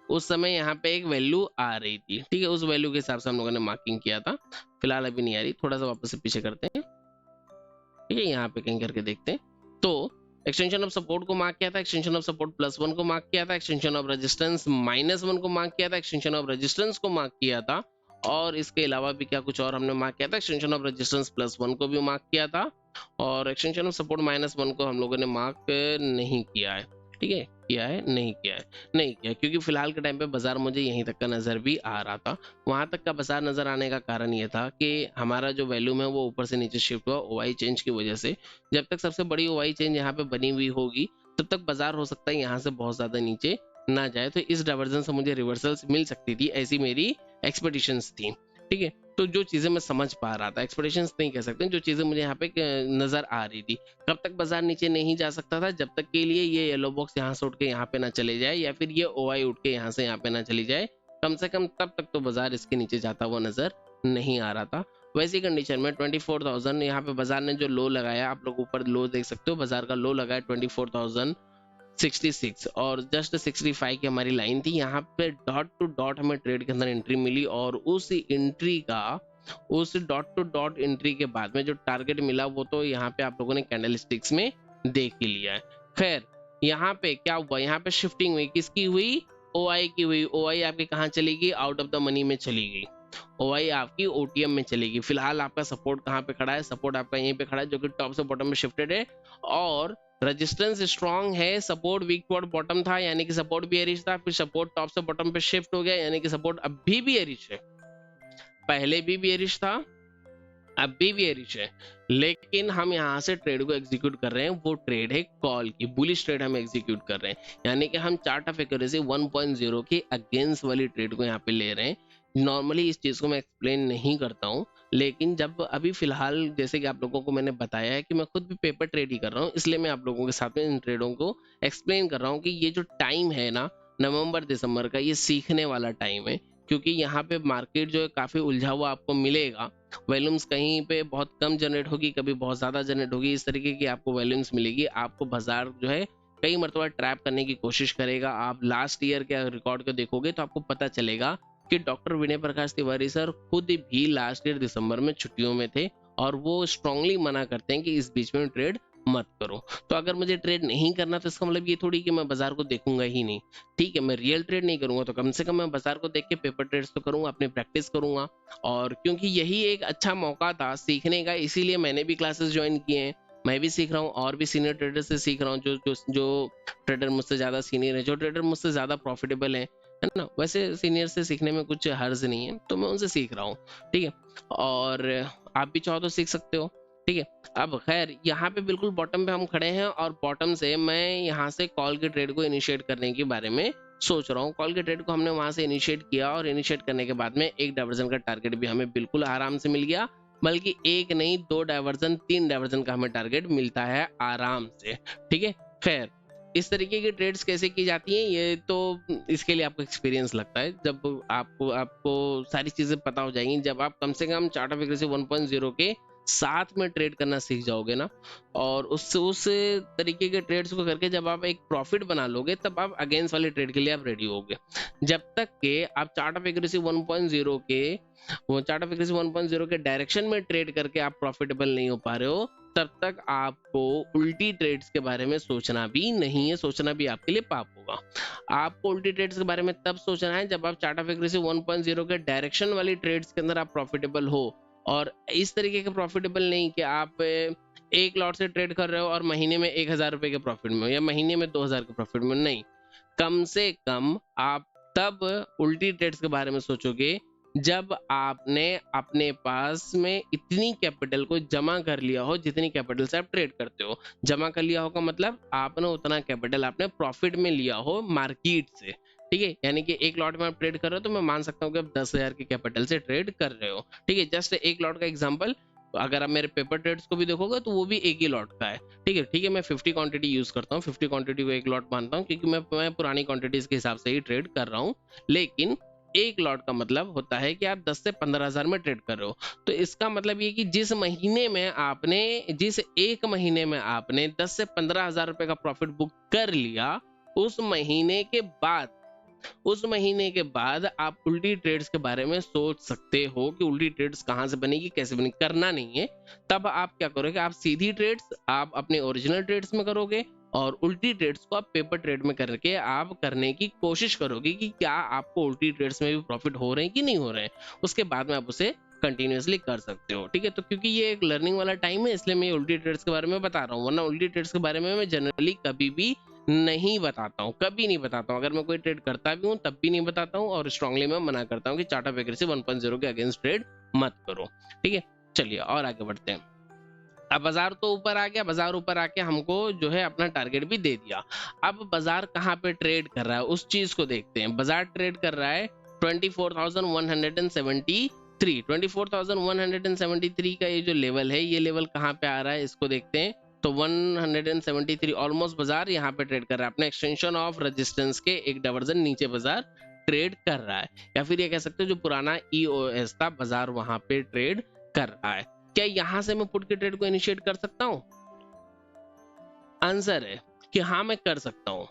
उस समय यहाँ पे एक वैल्यू आ रही थी, ठीक है, उस वैल्यू के हिसाब से हम लोगों ने मार्किंग किया था, फिलहाल अभी नहीं आ रही, थोड़ा सा वापस से पीछे करते हैं, ठीक है, यहाँ पे कहीं करके देखते हैं। तो एक्सटेंशन ऑफ सपोर्ट को मार्क किया था, एक्सटेंशन ऑफ सपोर्ट +1 को मार्क किया था, एक्सटेंशन ऑफ रेजिस्टेंस -1 को मार्क किया था, एक्सटेंशन ऑफ रेजिस्टेंस को मार्क किया था, और इसके अलावा भी क्या कुछ और हमने मार्क किया था, एक्सटेंशन ऑफ रेजिस्टेंस +1 को भी मार्क किया था, और एक्सटेंशन ऑफ सपोर्ट -1 को हम लोगों ने मार्क नहीं किया है, ठीक है, किया है नहीं किया है, नहीं किया क्योंकि फिलहाल के टाइम पे बाजार मुझे यहीं तक का नजर भी आ रहा था। वहां तक का बाजार नजर आने का कारण ये था कि हमारा जो वॉल्यूम है वो ऊपर से नीचे शिफ्ट हुआ OI चेंज की वजह से। जब तक सबसे बड़ी OI चेंज यहाँ पे बनी हुई होगी तब तक बाजार हो सकता है यहाँ से बहुत ज्यादा नीचे ना जाए, तो इस डाइवर्जन से मुझे रिवर्सल्स मिल सकती थी, ऐसी मेरी एक्सपेक्टेशंस थी, ठीक है। तो जो चीजें मैं समझ पा रहा था, एक्सपेक्टेशंस नहीं कह सकते, जो चीजें मुझे यहाँ पे नजर आ रही थी, कब तक बाजार नीचे नहीं जा सकता था, जब तक के लिए ये येलो बॉक्स यहाँ से उठ के यहाँ पे ना चले जाए या फिर ये OI उठ के यहाँ से यहाँ पे ना चली जाए, कम से कम तब तक तो बाजार इसके नीचे जाता हुआ नजर नहीं आ रहा था। वैसी कंडीशन में 24,000 यहाँ पे बाजार ने जो लो लगाया, आप लोग ऊपर लो देख सकते हो, बाजार का लो लगाया 24,066 और जस्ट 65 की हमारी लाइन थी, यहाँ पे डॉट टू डॉट हमें ट्रेड के अंदर एंट्री मिली और उस डॉट टू डॉट एंट्री के बाद में जो टारगेट मिला वो तो यहाँ पे आप लोगों ने कैंडल स्टिक्स में देख ही लिया है। खैर यहाँ पे क्या हुआ, यहाँ पे शिफ्टिंग हुई, किसकी हुई? OI की हुई। OI आपकी कहाँ चलेगी? आउट ऑफ द मनी में चली गई, OI आपकी OTM में चलेगी। फिलहाल आपका सपोर्ट कहाँ पे खड़ा है? सपोर्ट आपका यहीं पे खड़ा है जो कि टॉप से बॉटम में शिफ्टेड है और रेजिस्टेंस स्ट्रॉन्ग है, सपोर्ट वीक टुवर्ड बॉटम था यानी कि सपोर्ट भी एरिश था, फिर सपोर्ट टॉप से बॉटम पे शिफ्ट हो गया यानी कि सपोर्ट अभी भी एरिश है, पहले भी एरिश था, अभी भी एरिश है, लेकिन हम यहाँ से ट्रेड को एग्जीक्यूट कर रहे हैं, वो ट्रेड है कॉल की, बुलिश ट्रेड हम एग्जीक्यूट कर रहे हैं, यानी कि हम चार्ट ऑफ एक्यूरेसी 1.0 के अगेंस्ट वाली ट्रेड को यहाँ पे ले रहे हैं। नॉर्मली इस चीज को मैं एक्सप्लेन नहीं करता हूँ, लेकिन जब अभी फिलहाल जैसे कि आप लोगों को मैंने बताया है कि मैं खुद भी पेपर ट्रेड ही कर रहा हूँ, इसलिए मैं आप लोगों के साथ में इन ट्रेडों को एक्सप्लेन कर रहा हूँ कि ये जो टाइम है ना नवंबर दिसंबर का, ये सीखने वाला टाइम है, क्योंकि यहाँ पे मार्केट जो है काफी उलझा हुआ आपको मिलेगा, वॉल्यूम्स कहीं पे बहुत कम जनरेट होगी, कभी बहुत ज्यादा जनरेट होगी, इस तरीके की आपको वॉल्यूम्स मिलेगी। आपको बाजार जो है कई मरतबा ट्रैप करने की कोशिश करेगा। आप लास्ट ईयर के रिकॉर्ड को देखोगे तो आपको पता चलेगा कि डॉक्टर विनय प्रकाश तिवारी सर खुद भी लास्ट ईयर दिसंबर में छुट्टियों में थे और वो स्ट्रांगली मना करते हैं कि इस बीच में ट्रेड मत करो। तो अगर मुझे ट्रेड नहीं करना तो इसका मतलब ये थोड़ी कि मैं बाजार को देखूंगा ही नहीं, ठीक है, मैं रियल ट्रेड नहीं करूंगा तो कम से कम मैं बाजार को देख के पेपर ट्रेड्स तो करूंगा, अपनी प्रैक्टिस करूंगा, और क्योंकि यही एक अच्छा मौका था सीखने का, इसीलिए मैंने भी क्लासेस ज्वाइन किए हैं, मैं भी सीख रहा हूँ और भी सीनियर ट्रेडर से सीख रहा हूँ, जो ट्रेडर मुझसे ज्यादा सीनियर है, जो ट्रेडर मुझसे ज्यादा प्रॉफिटेबल है ना। वैसे सीनियर से सीखने में कुछ हर्ज नहीं है, तो मैं उनसे सीख रहा हूँ, ठीक है, और आप भी चाहो तो सीख सकते हो। ठीक है। अब खैर यहाँ पे बिल्कुल बॉटम पे हम खड़े हैं और बॉटम से मैं यहाँ से कॉल के ट्रेड को इनिशिएट करने के बारे में सोच रहा हूँ। कॉल के ट्रेड को हमने वहां से इनिशिएट किया और इनिशिएट करने के बाद में एक डाइवर्जन का टारगेट भी हमें बिल्कुल आराम से मिल गया, बल्कि एक नहीं 2 डाइवर्जन 3 डाइवर्जन का हमें टारगेट मिलता है आराम से। ठीक है। खैर इस तरीके की ट्रेड्स कैसे की जाती हैं ये तो इसके लिए आपको एक्सपीरियंस लगता है। जब आपको आपको सारी चीजें पता हो जाएंगी, जब आप कम से कम चार्ट ऑफ एक्यूरेसी 1.0 के साथ में ट्रेड करना सीख जाओगे ना, और उस तरीके के ट्रेड्स को करके जब आप एक प्रॉफिट बना लोगे, तब आप अगेंस्ट वाले ट्रेड के लिए आप रेडी होगे। जब तक के आप चार्ट ऑफ एक्यूरेसी 1.0 के वो चार्ट ऑफ एक्यूरेसी 1.0 के डायरेक्शन में ट्रेड करके आप प्रॉफिटेबल नहीं हो पा रहे हो, तब तक आपको उल्टी ट्रेड्स के बारे में सोचना भी नहीं है। सोचना भी आपके लिए पाप होगा। आपको उल्टी ट्रेड्स के बारे में तब सोचना है जब आप चार्ट ऑफ एक्यूरेसी 1.0 के डायरेक्शन वाली ट्रेड्स के अंदर आप प्रॉफिटेबल हो, और इस तरीके के प्रॉफिटेबल नहीं कि आप एक लॉट से ट्रेड कर रहे हो और महीने में 1000 रुपए के प्रॉफिट में हो या महीने में 2000 के प्रॉफिट में। नहीं, कम से कम आप तब उल्टी ट्रेड्स के बारे में सोचोगे जब आपने अपने पास में इतनी कैपिटल को जमा कर लिया हो जितनी कैपिटल से आप ट्रेड करते हो। जमा कर लिया होगा मतलब आपने उतना कैपिटल आपने प्रॉफिट में लिया हो मार्केट से। ठीक है, यानी कि एक लॉट में आप ट्रेड कर रहे हो तो मैं मान सकता हूँ कि आप 10,000 की कैपिटल से ट्रेड कर रहे हो। ठीक है, जस्ट एक लॉट का एग्जांपल, अगर आप मेरे पेपर ट्रेड्स को भी देखोगे तो वो भी एक ही लॉट का है। ठीक है, मैं 50 क्वांटिटी यूज करता हूँ, 50 क्वांटिटी को एक लॉट मानता हूँ क्योंकि मैं पुरानी क्वांटिटीज के हिसाब से ही ट्रेड कर रहा हूँ। लेकिन एक लॉट का मतलब होता है कि आप 10 से 15,000 में ट्रेड कर रहे हो। तो इसका मतलब ये कि जिस एक महीने में आपने 10 से 15,000 रुपए का प्रॉफिट बुक कर लिया, उस महीने के बाद आप उल्टी ट्रेड्स के बारे में सोच सकते हो कि उल्टी ट्रेड्स कहां से बनेगी, कैसे बनेगी। करना नहीं है। तब आप क्या करोगे, आप सीधी ट्रेड्स आप अपने ओरिजिनल ट्रेड्स में करोगे और उल्टी ट्रेड्स को आप पेपर ट्रेड में करके आप करने की कोशिश करोगे कि क्या आपको उल्टी ट्रेड्स में भी प्रॉफिट हो रहे हैं कि नहीं हो रहे हैं। उसके बाद में आप उसे कंटिन्यूअसली कर सकते हो। ठीक है, तो क्योंकि ये एक लर्निंग वाला टाइम है इसलिए मैं उल्टी ट्रेड्स के बारे में बता रहा हूँ, वरना उल्टी ट्रेड्स के बारे में मैं जनरली कभी भी नहीं बताता हूँ, कभी नहीं बताता हूँ। अगर मैं कोई ट्रेड करता भी हूँ तब भी नहीं बताता हूँ, और स्ट्रांगली मैं मना करता हूँ कि चार्ट ऑफ एक्यूरेसी 1.0 के अगेंस्ट ट्रेड मत करो। ठीक है, चलिए और आगे बढ़ते हैं। अब बाजार तो ऊपर आ गया, बाजार ऊपर आके हमको जो है अपना टारगेट भी दे दिया। अब बाजार कहाँ पे ट्रेड कर रहा है उस चीज को देखते हैं। बाजार ट्रेड कर रहा है 24,173 का ये जो लेवल है, ये लेवल कहाँ पे आ रहा है इसको देखते हैं। तो 173 ऑलमोस्ट बाजार यहाँ पे ट्रेड कर रहा है अपने एक्सटेंशन ऑफ रेजिस्टेंस के एक डाइवर्जन नीचे बाजार ट्रेड कर रहा है, या फिर ये कह सकते हो जो पुराना EOS था बाजार वहां पे ट्रेड कर रहा है। क्या यहां से मैं पुट के ट्रेड को इनिशिएट कर सकता हूं? आंसर है कि हाँ मैं कर सकता हूं।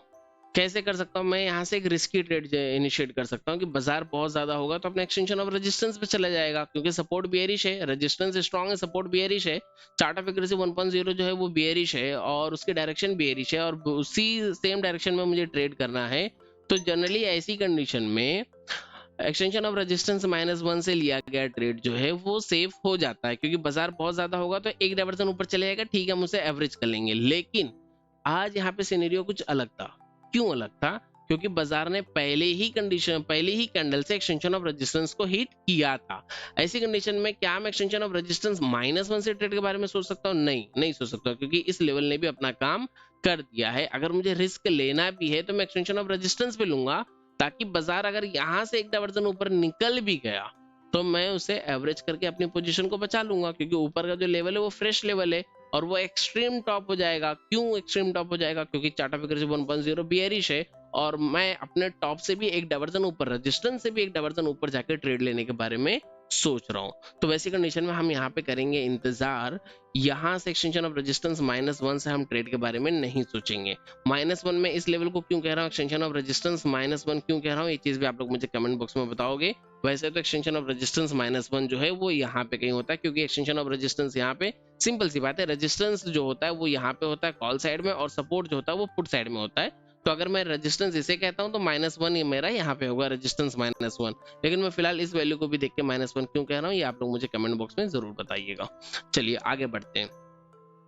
कैसे कर सकता हूं? मैं यहाँ से एक रिस्की ट्रेड इनिशिएट कर सकता हूँ कि बाजार बहुत ज्यादा होगा तो अपने एक्सटेंशन ऑफ रेजिस्टेंस पे चला जाएगा, क्योंकि सपोर्ट बियरिश है, रेजिस्टेंस स्ट्रांग है, सपोर्ट बियरिश है। चार्ट ऑफ एक्यूरेसी 1.0 जो है वो बियरिश है और उसकी डायरेक्शन बियरिश है, और उसी सेम डायरेक्शन में मुझे ट्रेड करना है। तो जनरली ऐसी कंडीशन में एक्सटेंशन ऑफ रेजिस्टेंस -1 से लिया गया ट्रेड जो है वो सेफ हो जाता है, क्योंकि बाजार बहुत ज्यादा होगा तो एक डाइवर्जन ऊपर चले जाएगा, ठीक है हम उसे एवरेज कर लेंगे। लेकिन आज यहाँ पे सिनेरियो कुछ अलग था। क्यों अलग था? क्योंकि बाजार ने पहले ही कैंडल से एक्सटेंशन ऑफ रेजिस्टेंस को हिट किया था। ऐसी कंडीशन में क्या मैं एक्सटेंशन ऑफ रेजिस्टेंस -1 से ट्रेड के बारे में सोच सकता हूँ? नहीं सोच सकता, क्योंकि इस लेवल ने भी अपना काम कर दिया है। अगर मुझे रिस्क लेना भी है तो मैं एक्सटेंशन ऑफ रेजिस्टेंस पे लूंगा, ताकि बाजार अगर यहां से एक डाइवर्जन ऊपर निकल भी गया तो मैं उसे एवरेज करके अपनी पोजीशन को बचा लूंगा, क्योंकि ऊपर का जो लेवल है वो फ्रेश लेवल है और वो एक्सट्रीम टॉप हो जाएगा। क्यों एक्सट्रीम टॉप हो जाएगा? क्योंकि चार्ट ऑफ एक्यूरेसी 1.0 बियरिश है और मैं अपने टॉप से भी एक डाइवर्जन ऊपर, रेजिस्टेंस से भी एक डाइवर्जन ऊपर जाकर ट्रेड लेने के बारे में सोच रहा हूं। तो वैसी कंडीशन में हम यहाँ पे करेंगे इंतजार। यहाँ से एक्सटेंशन ऑफ रेजिस्टेंस -1 से हम ट्रेड के बारे में नहीं सोचेंगे। -1 में इस लेवल को क्यों कह रहा हूँ, एक्सटेंशन ऑफ रेजिस्टेंस -1 क्यों कह रहा हूँ, ये चीज भी आप लोग मुझे कमेंट बॉक्स में बताओगे। वैसे तो एक्सटेंशन ऑफ रेजिस्टेंस -1 जो है वो यहाँ पे कहीं होता है, क्योंकि एक्सटेंशन ऑफ रेजिस्टेंस यहाँ पे सिंपल सी बात है, रेजिस्टेंस जो होता है वो यहाँ पे होता है कॉल साइड में, और सपोर्ट जो होता है वो पुट साइड में होता है। तो अगर मैं रेजिस्टेंस इसे कहता हूं तो -1 ये मेरा यहाँ पे होगा, रेजिस्टेंस -1। लेकिन मैं फिलहाल इस वैल्यू को भी देख के -1 क्यों कह रहा हूँ ये आप लोग मुझे कमेंट बॉक्स में जरूर बताइएगा। चलिए आगे बढ़ते हैं।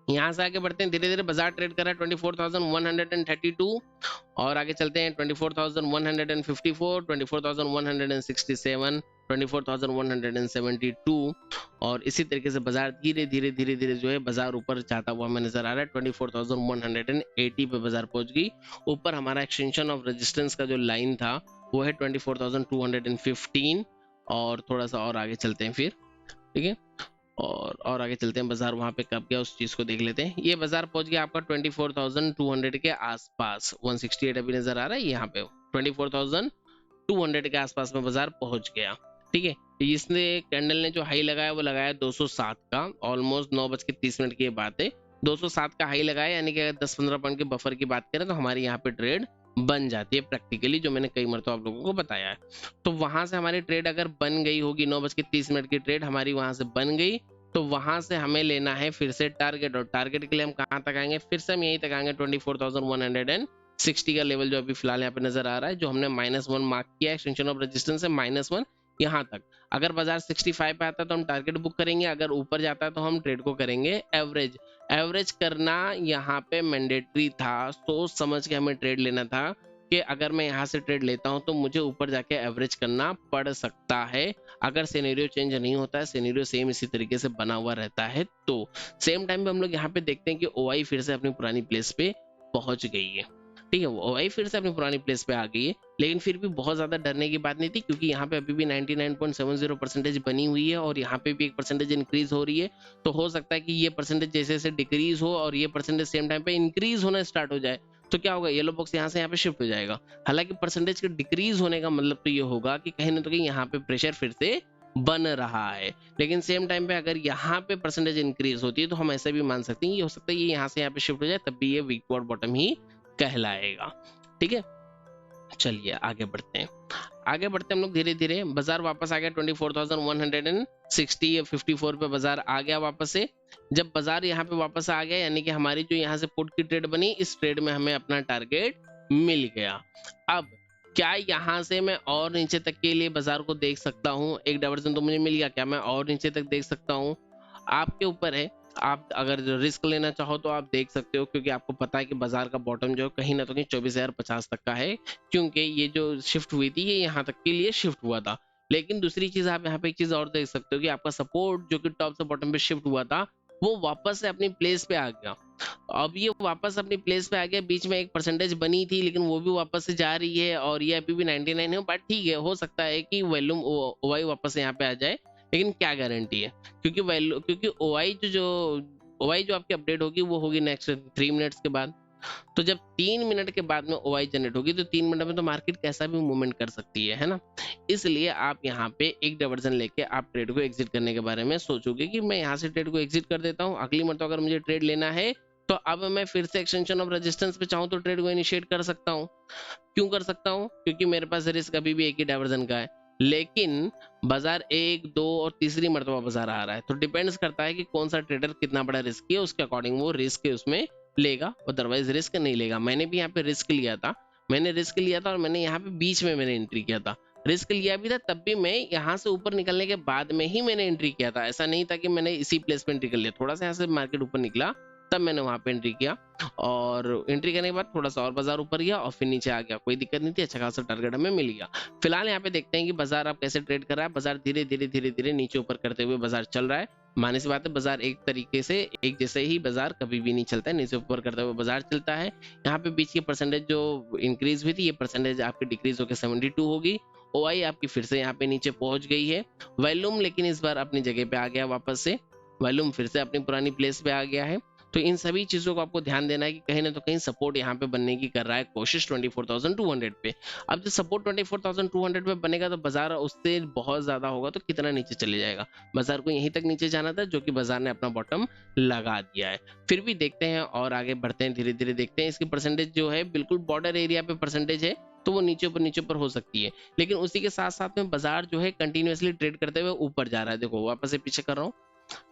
यहाँ से आगे बढ़ते हैं, धीरे धीरे बाजार ट्रेड कर रहा है 24,132 और आगे चलते हैं 24,154, 24,167, 24,172 और इसी तरीके से बाजार धीरे धीरे धीरे धीरे जो है बाजार ऊपर जाता हुआ हमें नजर आ रहा है। 24,180 पे बाजार पहुंच गई। ऊपर हमारा एक्सटेंशन ऑफ रेजिस्टेंस का जो लाइन था वो है 24,215 और थोड़ा सा और आगे चलते हैं फिर, ठीक है, और आगे चलते हैं। बाजार वहां पे कब गया उस चीज को देख लेते हैं। ये बाजार पहुंच गया आपका 24,200 के आसपास, 168 अभी नजर आ रहा है यहाँ पे, 24,200 के आसपास में बाजार पहुंच गया, ठीक है। इसने कैंडल ने जो हाई लगाया वो लगाया 207 का, ऑलमोस्ट 9:30 की बात है, 207 का हाई लगाया, यानी कि अगर 10-15 पॉइंट के बफर की बात करें तो हमारी यहाँ पे ट्रेड बन जाती है प्रैक्टिकली, जो मैंने कई मरतबा आप लोगों को बताया है। तो वहां से हमारी ट्रेड अगर बन गई होगी, 9:30 की ट्रेड हमारी वहां से बन गई, तो वहां से हमें लेना है फिर से टारगेट, और टारगेट के लिए हम कहां तक आएंगे, फिर से हम यहीं तक आएंगे 24,160 का लेवल जो अभी फिलहाल यहाँ पे नजर आ रहा है, जो हमने -1 मार्क किया है, एक्सटेंशन ऑफ रेजिस्टेंस है -1 यहाँ तक। अगर बाजार 65 पे आता है तो हम टारगेट बुक करेंगे, अगर ऊपर जाता है तो हम ट्रेड को करेंगे एवरेज। एवरेज करना यहाँ पे मैंडेटरी था, सोच समझ के हमें ट्रेड लेना था कि अगर मैं यहाँ से ट्रेड लेता हूँ तो मुझे ऊपर जाके एवरेज करना पड़ सकता है, अगर सिनेरियो चेंज नहीं होता है, सिनेरियो सेम इसी तरीके से बना हुआ रहता है। तो सेम टाइम पे हम लोग यहाँ पे देखते हैं कि ओआई फिर से अपनी पुरानी प्लेस पे पहुंच गई है, ठीक है, ओआई फिर से अपनी पुरानी प्लेस पे आ गई है, लेकिन फिर भी बहुत ज्यादा डरने की बात नहीं थी, क्योंकि यहाँ पे अभी भी 99.70% बनी हुई है और यहाँ पे भी 1% इंक्रीज हो रही है। तो हो सकता है कि ये परसेंटेज जैसे जैसे डिक्रीज हो और ये परसेंटेज सेम टाइम पे इंक्रीज होना स्टार्ट हो जाए, तो क्या होगा, येलो बॉक्स यहाँ से यहाँ पे शिफ्ट हो जाएगा। हालांकि परसेंटेज के डिक्रीज होने का मतलब तो ये होगा कि कहीं ना कहीं यहाँ पे प्रेशर फिर से बन रहा है, लेकिन सेम टाइम पे अगर यहाँ पे परसेंटेज इंक्रीज होती है तो हम ऐसा भी मान सकते हैं, ये हो सकता है ये यहाँ से यहाँ पे शिफ्ट हो जाए, तब भी ये वीक बॉटम ही कहलाएगा, ठीक है। चलिए आगे बढ़ते हैं, आगे बढ़ते हैं हम लोग धीरे धीरे। बाजार वापस आ गया 24,160 या 54 पे बाजार आ गया वापस से। जब बाजार यहाँ पे वापस आ गया, यानी कि हमारी जो यहाँ से पुट की ट्रेड बनी, इस ट्रेड में हमें अपना टारगेट मिल गया। अब क्या यहाँ से मैं और नीचे तक के लिए बाजार को देख सकता हूँ, एक डाइवर्जन तो मुझे मिल गया, क्या मैं और नीचे तक देख सकता हूँ, आपके ऊपर है। आप अगर रिस्क लेना चाहो तो आप देख सकते हो, क्योंकि आपको पता है कि बाजार का बॉटम जो कहीं ना कहीं 24,050 तक का है, क्योंकि ये जो शिफ्ट हुई थी ये यहाँ तक के लिए शिफ्ट हुआ था। लेकिन दूसरी चीज आप यहाँ पे एक चीज और देख सकते हो कि आपका सपोर्ट जो कि टॉप से बॉटम पे शिफ्ट हुआ था वो वापस से अपनी प्लेस पे आ गया। अब ये वापस अपनी प्लेस पे आ गया, बीच में 1% बनी थी लेकिन वो भी वापस से जा रही है, और ये अभी भी 99 है, बट ठीक है, हो सकता है कि वॉल्यूम ओआई वापस से यहाँ पे आ जाए, लेकिन क्या गारंटी है, क्योंकि ओआई जो आपकी अपडेट होगी वो होगी नेक्स्ट 3 मिनट्स के बाद। तो जब 3 मिनट के बाद में ओआई जनरेट होगी तो 3 मिनट में तो मार्केट कैसा भी मूवमेंट कर सकती है ना। इसलिए आप यहाँ पे एक डाइवर्जन लेके आप ट्रेड को एग्जिट करने के बारे में सोचोगे कि मैं यहाँ से ट्रेड को एग्जिट कर देता हूँ, अगली मरतबा अगर मुझे ट्रेड लेना है तो अब मैं फिर से एक्सटेंशन ऑफ रेजिस्टेंस पे चाहूँ तो ट्रेड को इनिशिएट कर सकता हूँ। क्यों कर सकता हूँ, क्योंकि मेरे पास रिस्क अभी भी एक ही डाइवर्जन का है, लेकिन बाजार 1, 2 और तीसरी मरतबा बाजार आ रहा है, तो डिपेंड्स करता है कि कौन सा ट्रेडर कितना बड़ा रिस्क है, उसके अकॉर्डिंग वो रिस्क उसमें लेगा, अदरवाइज रिस्क नहीं लेगा। मैंने भी यहाँ पे रिस्क लिया था, और मैंने यहाँ पे बीच में मैंने एंट्री किया था, रिस्क लिया भी था, तब भी मैं यहाँ से ऊपर निकलने के बाद में ही मैंने एंट्री किया था। ऐसा नहीं था कि मैंने इसी प्लेस पे एंट्री कर लिया, थोड़ा सा यहाँ से मार्केट ऊपर निकला तब मैंने वहां पे एंट्री किया, और एंट्री करने के बाद थोड़ा सा और बाजार ऊपर गया और फिर नीचे आ गया, कोई दिक्कत नहीं थी, अच्छा खासा टारगेट हमें मिल गया। फिलहाल यहाँ पे देखते हैं कि बाजार आप कैसे ट्रेड कर रहा है। बाजार धीरे धीरे नीचे ऊपर करते हुए बाजार चल रहा है। माने सी बात है, बाजार एक तरीके से एक जैसे ही बाजार कभी भी नहीं चलता है, नीचे ऊपर करते हुए बाजार चलता है। यहाँ पे बीच की परसेंटेज जो इंक्रीज हुई थी, ये परसेंटेज आपकी डिक्रीज होकर 72 होगी। ओआई आपकी फिर से यहाँ पे नीचे पहुंच गई है। वॉल्यूम लेकिन इस बार अपनी जगह पे आ गया, वापस से वॉल्यूम फिर से अपनी पुरानी प्लेस पे आ गया है। तो इन सभी चीजों को आपको ध्यान देना है कि कहीं ना तो कहीं सपोर्ट यहाँ पे बनने की कर रहा है कोशिश 24,200 पे। अब जब सपोर्ट 24,200 पे बनेगा तो बाजार उससे बहुत ज्यादा होगा तो कितना नीचे चले जाएगा। बाजार को यहीं तक नीचे जाना था, जो कि बाजार ने अपना बॉटम लगा दिया है। फिर भी देखते हैं और आगे बढ़ते हैं, धीरे धीरे देखते हैं। इसकी परसेंटेज जो है बिल्कुल बॉर्डर एरिया पे परसेंटेज है, तो वो नीचे ऊपर हो सकती है, लेकिन उसी के साथ साथ में बाजार जो है कंटिन्यूअसली ट्रेड करते हुए ऊपर जा रहा है। देखो वापस से पीछे कर रहा हूँ,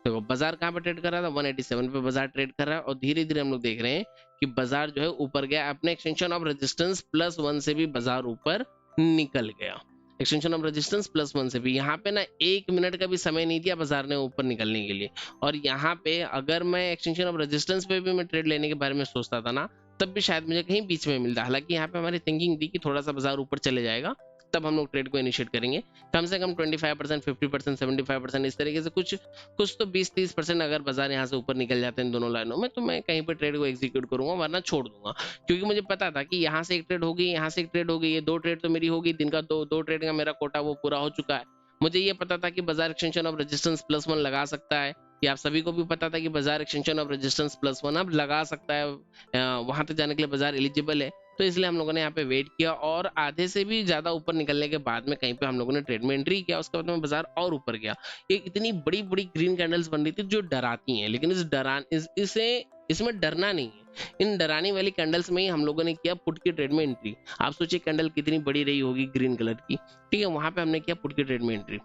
देखो बाजार कहाँ पे ट्रेड कर रहा था, 187 पे बाजार ट्रेड कर रहा है, और धीरे धीरे हम लोग देख रहे हैं कि बाजार जो है ऊपर गया, अपने एक्सटेंशन ऑफ रेजिस्टेंस +1 से भी बाजार ऊपर निकल गया। एक्सटेंशन ऑफ रेजिस्टेंस +1 से भी। यहाँ पे ना 1 मिनट का भी समय नहीं दिया बाजार ने ऊपर निकलने के लिए। और यहाँ पे अगर मैं एक्सटेंशन ऑफ रेजिस्टेंस पे भी मैं ट्रेड लेने के बारे में सोचता था ना, तब भी शायद मुझे कहीं बीच में मिलता। हालांकि यहाँ पे हमारी थिंकिंग थी कि थोड़ा सा बाजार ऊपर चले जाएगा तब हम लोग ट्रेड को इनिशिएट करेंगे। कम से कम 25%, 50%, 75% इस तरीके से कुछ कुछ तो 20-30% अगर बाजार यहाँ से ऊपर निकल जाते हैं दोनों लाइनों में, तो मैं कहीं पर ट्रेड को एग्जीक्यूट करूंगा, वरना छोड़ दूंगा। क्योंकि मुझे पता था कि यहाँ से एक ट्रेड होगी, यहाँ से एक ट्रेड होगी, ये 2 ट्रेड तो मेरी होगी, दिन का दो ट्रेड का मेरा कोटा वो पूरा हो चुका है। मुझे ये पता था कि बाजार एक्सटेंशन ऑफ रेजिस्टेंस +1 लगा सकता है। कि आप सभी को भी पता था कि बाजार एक्सटेंशन ऑफ रेजिस्टेंस +1 अब लगा सकता है, वहां तक जाने के लिए बाजार एलिजिबल है। तो इसलिए हम लोगों ने यहाँ पे वेट किया और आधे से भी ज्यादा ऊपर निकलने के बाद में कहीं पे हम लोगों ने ट्रेड में एंट्री किया। उसके बाद में बाजार और ऊपर गया। एक इतनी बड़ी बड़ी ग्रीन कैंडल्स बन रही थी जो डराती हैं, लेकिन इसमें डरना नहीं है। इन डराने वाली कैंडल्स में ही हम लोगों ने किया पुट की ट्रेड में एंट्री। आप सोचिए कैंडल कितनी बड़ी रही होगी ग्रीन कलर की, ठीक है। वहां पे हमने किया पुट की ट्रेड में एंट्री।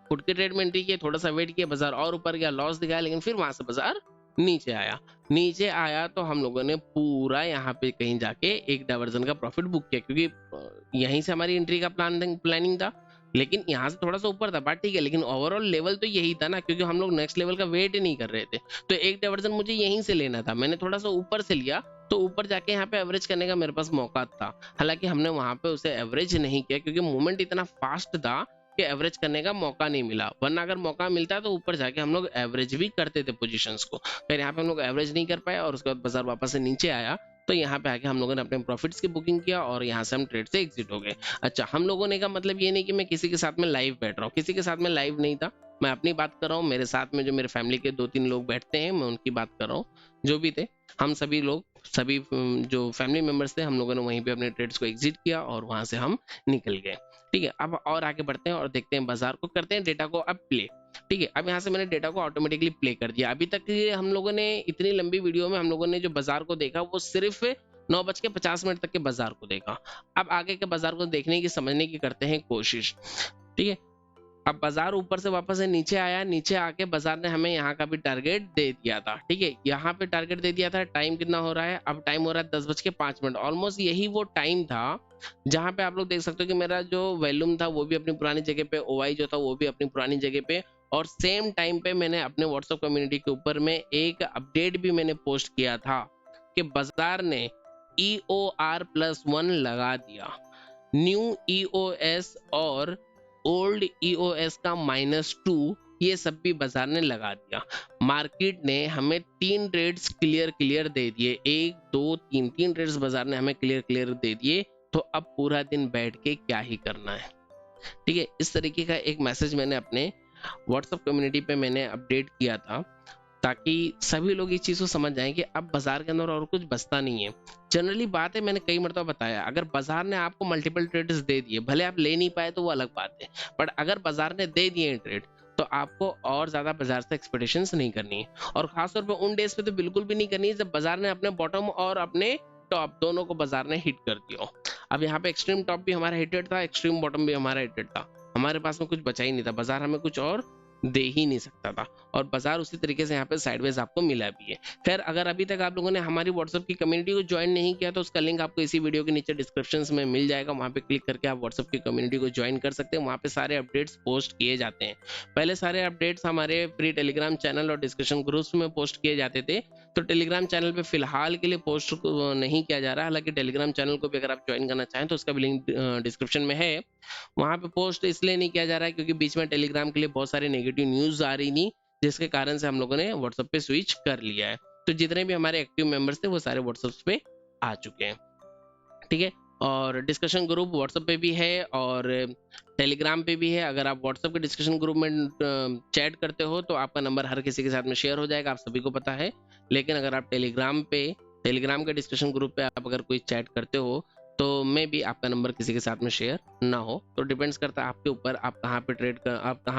पुट की ट्रेड में एंट्री किया, थोड़ा सा वेट किया, बाजार और ऊपर गया, लॉस दिखाया, लेकिन फिर वहां से बाजार नीचे आया। नीचे आया तो हम लोगों ने पूरा यहाँ पे कहीं जाके एक डाइवर्जन का प्रॉफिट बुक किया, क्योंकि यहीं से हमारी एंट्री का प्लानिंग था। लेकिन यहाँ से थोड़ा सा ऊपर था, बात ठीक है, लेकिन ओवरऑल लेवल तो यही था ना, क्योंकि हम लोग नेक्स्ट लेवल का वेट ही नहीं कर रहे थे। तो एक डाइवर्जन मुझे यहीं से लेना था, मैंने थोड़ा सा ऊपर से लिया, तो ऊपर जाके यहाँ पे एवरेज करने का मेरे पास मौका था। हालांकि हमने वहां पे उसे एवरेज नहीं किया, क्योंकि मूवमेंट इतना फास्ट था कि एवरेज करने का मौका नहीं मिला। वरना अगर मौका मिलता तो ऊपर जाके हम लोग एवरेज भी करते थे पोजीशंस को। फिर यहाँ पे हम लोग एवरेज नहीं कर पाए और उसके बाद बाजार वापस से नीचे आया। तो यहाँ पे आके हम लोगों ने अपने प्रॉफिट्स की बुकिंग किया और यहाँ से हम ट्रेड से एग्जिट हो गए। अच्छा, हम लोगों ने का मतलब ये नहीं कि मैं किसी के साथ में लाइव बैठ रहा हूँ, किसी के साथ में लाइव नहीं था, मैं अपनी बात कर रहा हूँ। मेरे साथ में जो मेरे फैमिली के 2-3 लोग बैठते हैं, मैं उनकी बात कर रहा हूँ। जो भी थे, हम सभी लोग, सभी जो फैमिली मेंबर्स थे, हम लोगों ने वहीं पे अपने ट्रेड्स को एग्जिट किया और वहां से हम निकल गए। ठीक है, अब और आगे बढ़ते हैं और देखते हैं बाजार को, करते हैं डेटा को अब प्ले। ठीक है, अब यहाँ से मैंने डेटा को ऑटोमेटिकली प्ले कर दिया। अभी तक ये हम लोगों ने इतनी लंबी वीडियो में हम लोगों ने जो बाजार को देखा वो सिर्फ 9:50 तक के बाजार को देखा। अब आगे के बाजार को देखने की, समझने की करते हैं कोशिश। ठीक है, अब बाजार ऊपर से वापस से नीचे आया। नीचे आके बाजार ने हमें यहाँ का भी टारगेट दे दिया था। ठीक है, यहाँ पे टारगेट दे दिया था। टाइम कितना हो रहा है? अब टाइम हो रहा है 10:05। ऑलमोस्ट यही वो टाइम था जहां पे आप लोग देख सकते हो कि मेरा जो वॉल्यूम था वो भी अपनी पुरानी जगह पे, ओआई जो था वो भी अपनी पुरानी जगह पे, और सेम टाइम पे मैंने अपने व्हाट्सएप कम्युनिटी के ऊपर में एक अपडेट भी मैंने पोस्ट किया था कि बाजार ने EOR+1 लगा दिया। न्यू EOS और ओल्ड EOS का -2, ये सब भी बाजार ने लगा दिया। मार्केट ने हमें 3 ट्रेड्स क्लियर दे दिए। 1 2 3 ट्रेड्स बाजार ने हमें क्लियर दे दिए। तो अब पूरा दिन बैठ के क्या ही करना है। ठीक है, इस तरीके का एक मैसेज मैंने अपने व्हाट्सएप कम्युनिटी पे मैंने अपडेट किया था, ताकि सभी लोग इस चीज को समझ जाएं कि अब बाजार के अंदर और कुछ बचता नहीं है। जनरली बात है, मैंने कई मरतबा बताया, अगर बाजार ने आपको मल्टीपल ट्रेड्स दे दिए, भले आप ले नहीं पाए तो वो अलग बात है, बट अगर बाजार ने दे दिए ट्रेड तो आपको और ज्यादा बाजार से एक्सपेक्टेशंस नहीं करनी है। और खासतौर पर उन डेज पे तो बिल्कुल भी नहीं करनी है जब बाजार ने अपने बॉटम और अपने टॉप दोनों को बाजार ने हिट कर दिया हो। अब यहाँ पे एक्सट्रीम टॉप भी हमारा हिटेड था, एक्सट्रीम बॉटम भी हमारा हिटेड था। हमारे पास में कुछ बचा ही नहीं था, बाजार हमें कुछ और दे ही नहीं सकता था, और बाजार उसी तरीके से यहाँ पे साइडवेज आपको मिला भी है। खैर, अगर अभी तक आप लोगों ने हमारी व्हाट्सएप की कम्युनिटी को ज्वाइन नहीं किया तो उसका लिंक आपको इसी वीडियो के नीचे डिस्क्रिप्शन में मिल जाएगा। वहां पे क्लिक करके आप व्हाट्सएप की कम्युनिटी को ज्वाइन कर सकते हैं। वहां पे सारे अपडेट्स पोस्ट किए जाते हैं। पहले सारे अपडेट्स हमारे फ्री टेलीग्राम चैनल और डिस्कशन ग्रुप्स में पोस्ट किए जाते थे, तो टेलीग्राम चैनल पे फिलहाल के लिए पोस्ट नहीं किया जा रहा है। हालांकि टेलीग्राम चैनल को भी अगर आप ज्वाइन करना चाहें तो उसका भी लिंक डिस्क्रिप्शन में है। वहां पे पोस्ट इसलिए नहीं किया जा रहा है क्योंकि बीच में टेलीग्राम के लिए बहुत सारी नेगेटिव न्यूज आ रही थी, जिसके कारण से हम लोगों ने व्हाट्सएप पे स्विच कर लिया है। तो जितने भी हमारे एक्टिव मेंबर्स थे वो सारे व्हाट्सएप पे आ चुके हैं। ठीक है, और डिस्कशन ग्रुप व्हाट्सएप पे भी है और टेलीग्राम पे भी है। अगर आप व्हाट्सएप के डिस्कशन ग्रुप में चैट करते हो तो आपका नंबर हर किसी के साथ में शेयर हो जाएगा, आप सभी को पता है। लेकिन अगर आप टेलीग्राम के डिस्कशन ग्रुप पे आप अगर कोई चैट करते हो तो मे भी आपका नंबर किसी के साथ में शेयर ना हो। तो डिपेंड्स करता है आपके ऊपर, आप कहाँ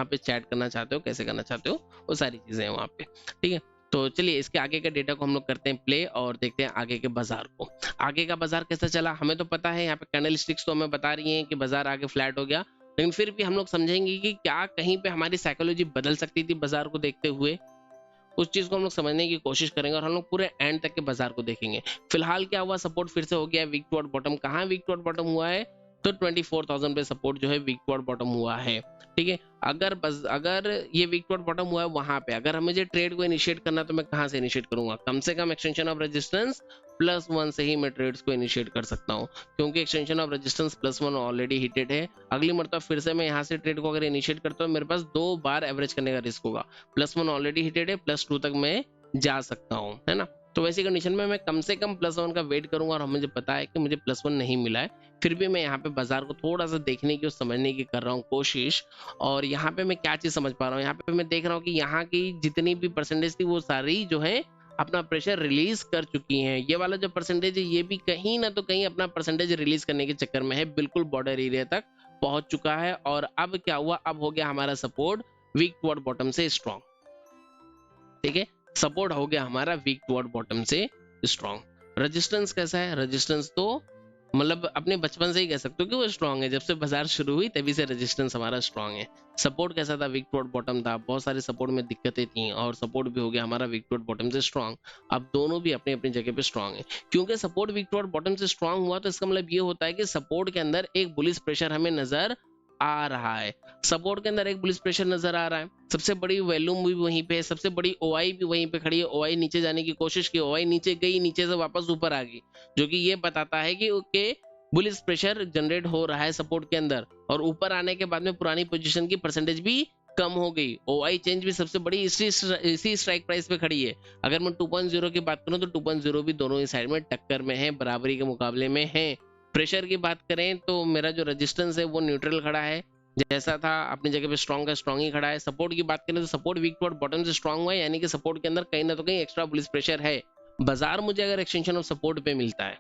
पे चैट करना चाहते हो, कैसे करना चाहते हो, वो सारी चीजें हैं वहाँ पे। ठीक है, तो चलिए इसके आगे के डेटा को हम लोग करते हैं प्ले और देखते हैं आगे के बाजार को। आगे का बाजार कैसा चला हमें तो पता है, यहाँ पे कैंडल स्टिक्स तो हमें बता रही हैं कि बाजार आगे फ्लैट हो गया, लेकिन फिर भी हम लोग समझेंगे कि क्या कहीं पे हमारी साइकोलॉजी बदल सकती थी बाजार को देखते हुए। उस चीज को हम लोग समझने की कोशिश करेंगे और हम लोग पूरे एंड तक के बाजार को देखेंगे। फिलहाल क्या हुआ, सपोर्ट फिर से हो गया वीक टू बॉटम। कहाँ वीक टू बॉटम हुआ है? तो 24,000 पे सपोर्ट जो है वीक टुवर्ड बॉटम हुआ है। ठीक है, अगर ये वीक टुवर्ड बॉटम हुआ है वहां पे, अगर मुझे ट्रेड को इनिशिएट करना तो मैं कहां से इनिशिएट करूंगा? कम से कम एक्सटेंशन ऑफ रेजिस्टेंस +1 से ही मैं ट्रेड्स को इनिशिएट कर सकता हूं, क्योंकि extension of resistance +1 already hitted है। अगली मरतबा फिर से मैं यहाँ से ट्रेड को अगर इनिशिएट करता हूँ, मेरे पास 2 बार एवरेज करने का रिस्क होगा। +1 ऑलरेडी हिटेड है, +2 तक मैं जा सकता हूँ, है ना। तो वैसी कंडीशन में मैं कम से कम +1 का वेट करूंगा, और मुझे पता है कि मुझे +1 नहीं मिला है, फिर भी मैं यहाँ पे बाजार को थोड़ा सा देखने की और समझने की कर रहा हूँ कोशिश। और यहाँ पे मैं क्या चीज समझ पा रहा हूँ, यहाँ पे मैं देख रहा हूँ कि यहाँ की जितनी भी परसेंटेज थी वो सारी जो है अपना प्रेशर रिलीज कर चुकी हैं। ये वाला जो परसेंटेज है ये भी कहीं ना तो कहीं अपना परसेंटेज रिलीज करने के चक्कर में है, बिल्कुल बॉर्डर एरिया तक पहुंच चुका है। और अब क्या हुआ, अब हो गया हमारा सपोर्ट वीक टुवर्ड बॉटम से स्ट्रॉन्ग। ठीक है, सपोर्ट हो गया हमारा वीक टुवर्ड बॉटम से स्ट्रॉन्ग। रेजिस्टेंस कैसा है? रेजिस्टेंस तो मतलब अपने बचपन से ही कह सकते हो कि वो स्ट्रॉन्ग है, जब से बाजार शुरू हुई तभी से रेजिस्टेंस हमारा स्ट्रॉन्ग है। सपोर्ट कैसा था? वीक टुवर्ड बॉटम था, बहुत सारे सपोर्ट में दिक्कतें थी, और सपोर्ट भी हो गया हमारा वीक टुवर्ड बॉटम से स्ट्रॉन्ग। अब दोनों भी अपनी अपनी जगह पे स्ट्रॉन्ग है। क्योंकि सपोर्ट वीक टुवर्ड बॉटम से स्ट्रॉन्ग हुआ तो इसका मतलब ये होता है कि सपोर्ट के अंदर एक बुलिश प्रेशर हमें नजर आ रहा है। सपोर्ट के अंदर एक बुलिश प्रेशर नजर आ रहा है, सबसे बड़ी वॉल्यूम भी वहीं पे है, सबसे बड़ी ओआई भी वहीं पे खड़ी है। ओआई नीचे जाने की कोशिश की, ओआई नीचे गई, नीचे से वापस ऊपर आ गई, जो कि ये बताता है कि ओके बुलिश प्रेशर जनरेट हो रहा है सपोर्ट के अंदर। और ऊपर आने के बाद में पुरानी पोजीशन की परसेंटेज भी कम हो गई। ओआई चेंज भी सबसे बड़ी इसी स्ट्राइक प्राइस पे खड़ी है। अगर मैं 2.0 की बात करूं तो 2.0 भी दोनों ही साइड में टक्कर में है, बराबरी के मुकाबले में है। प्रेशर की बात करें तो मेरा जो रेजिस्टेंस है वो न्यूट्रल खड़ा है, जैसा था अपनी जगह पे स्ट्रॉन्ग का स्ट्रॉन्ग ही खड़ा है। सपोर्ट की बात करें तो सपोर्ट वीक टुवर्ड बॉटम से स्ट्रॉन्ग हुआ है, यानी कि सपोर्ट के अंदर कहीं ना तो कहीं एक्स्ट्रा बुलिश प्रेशर है। बाजार मुझे अगर एक्सटेंशन ऑफ सपोर्ट पे मिलता है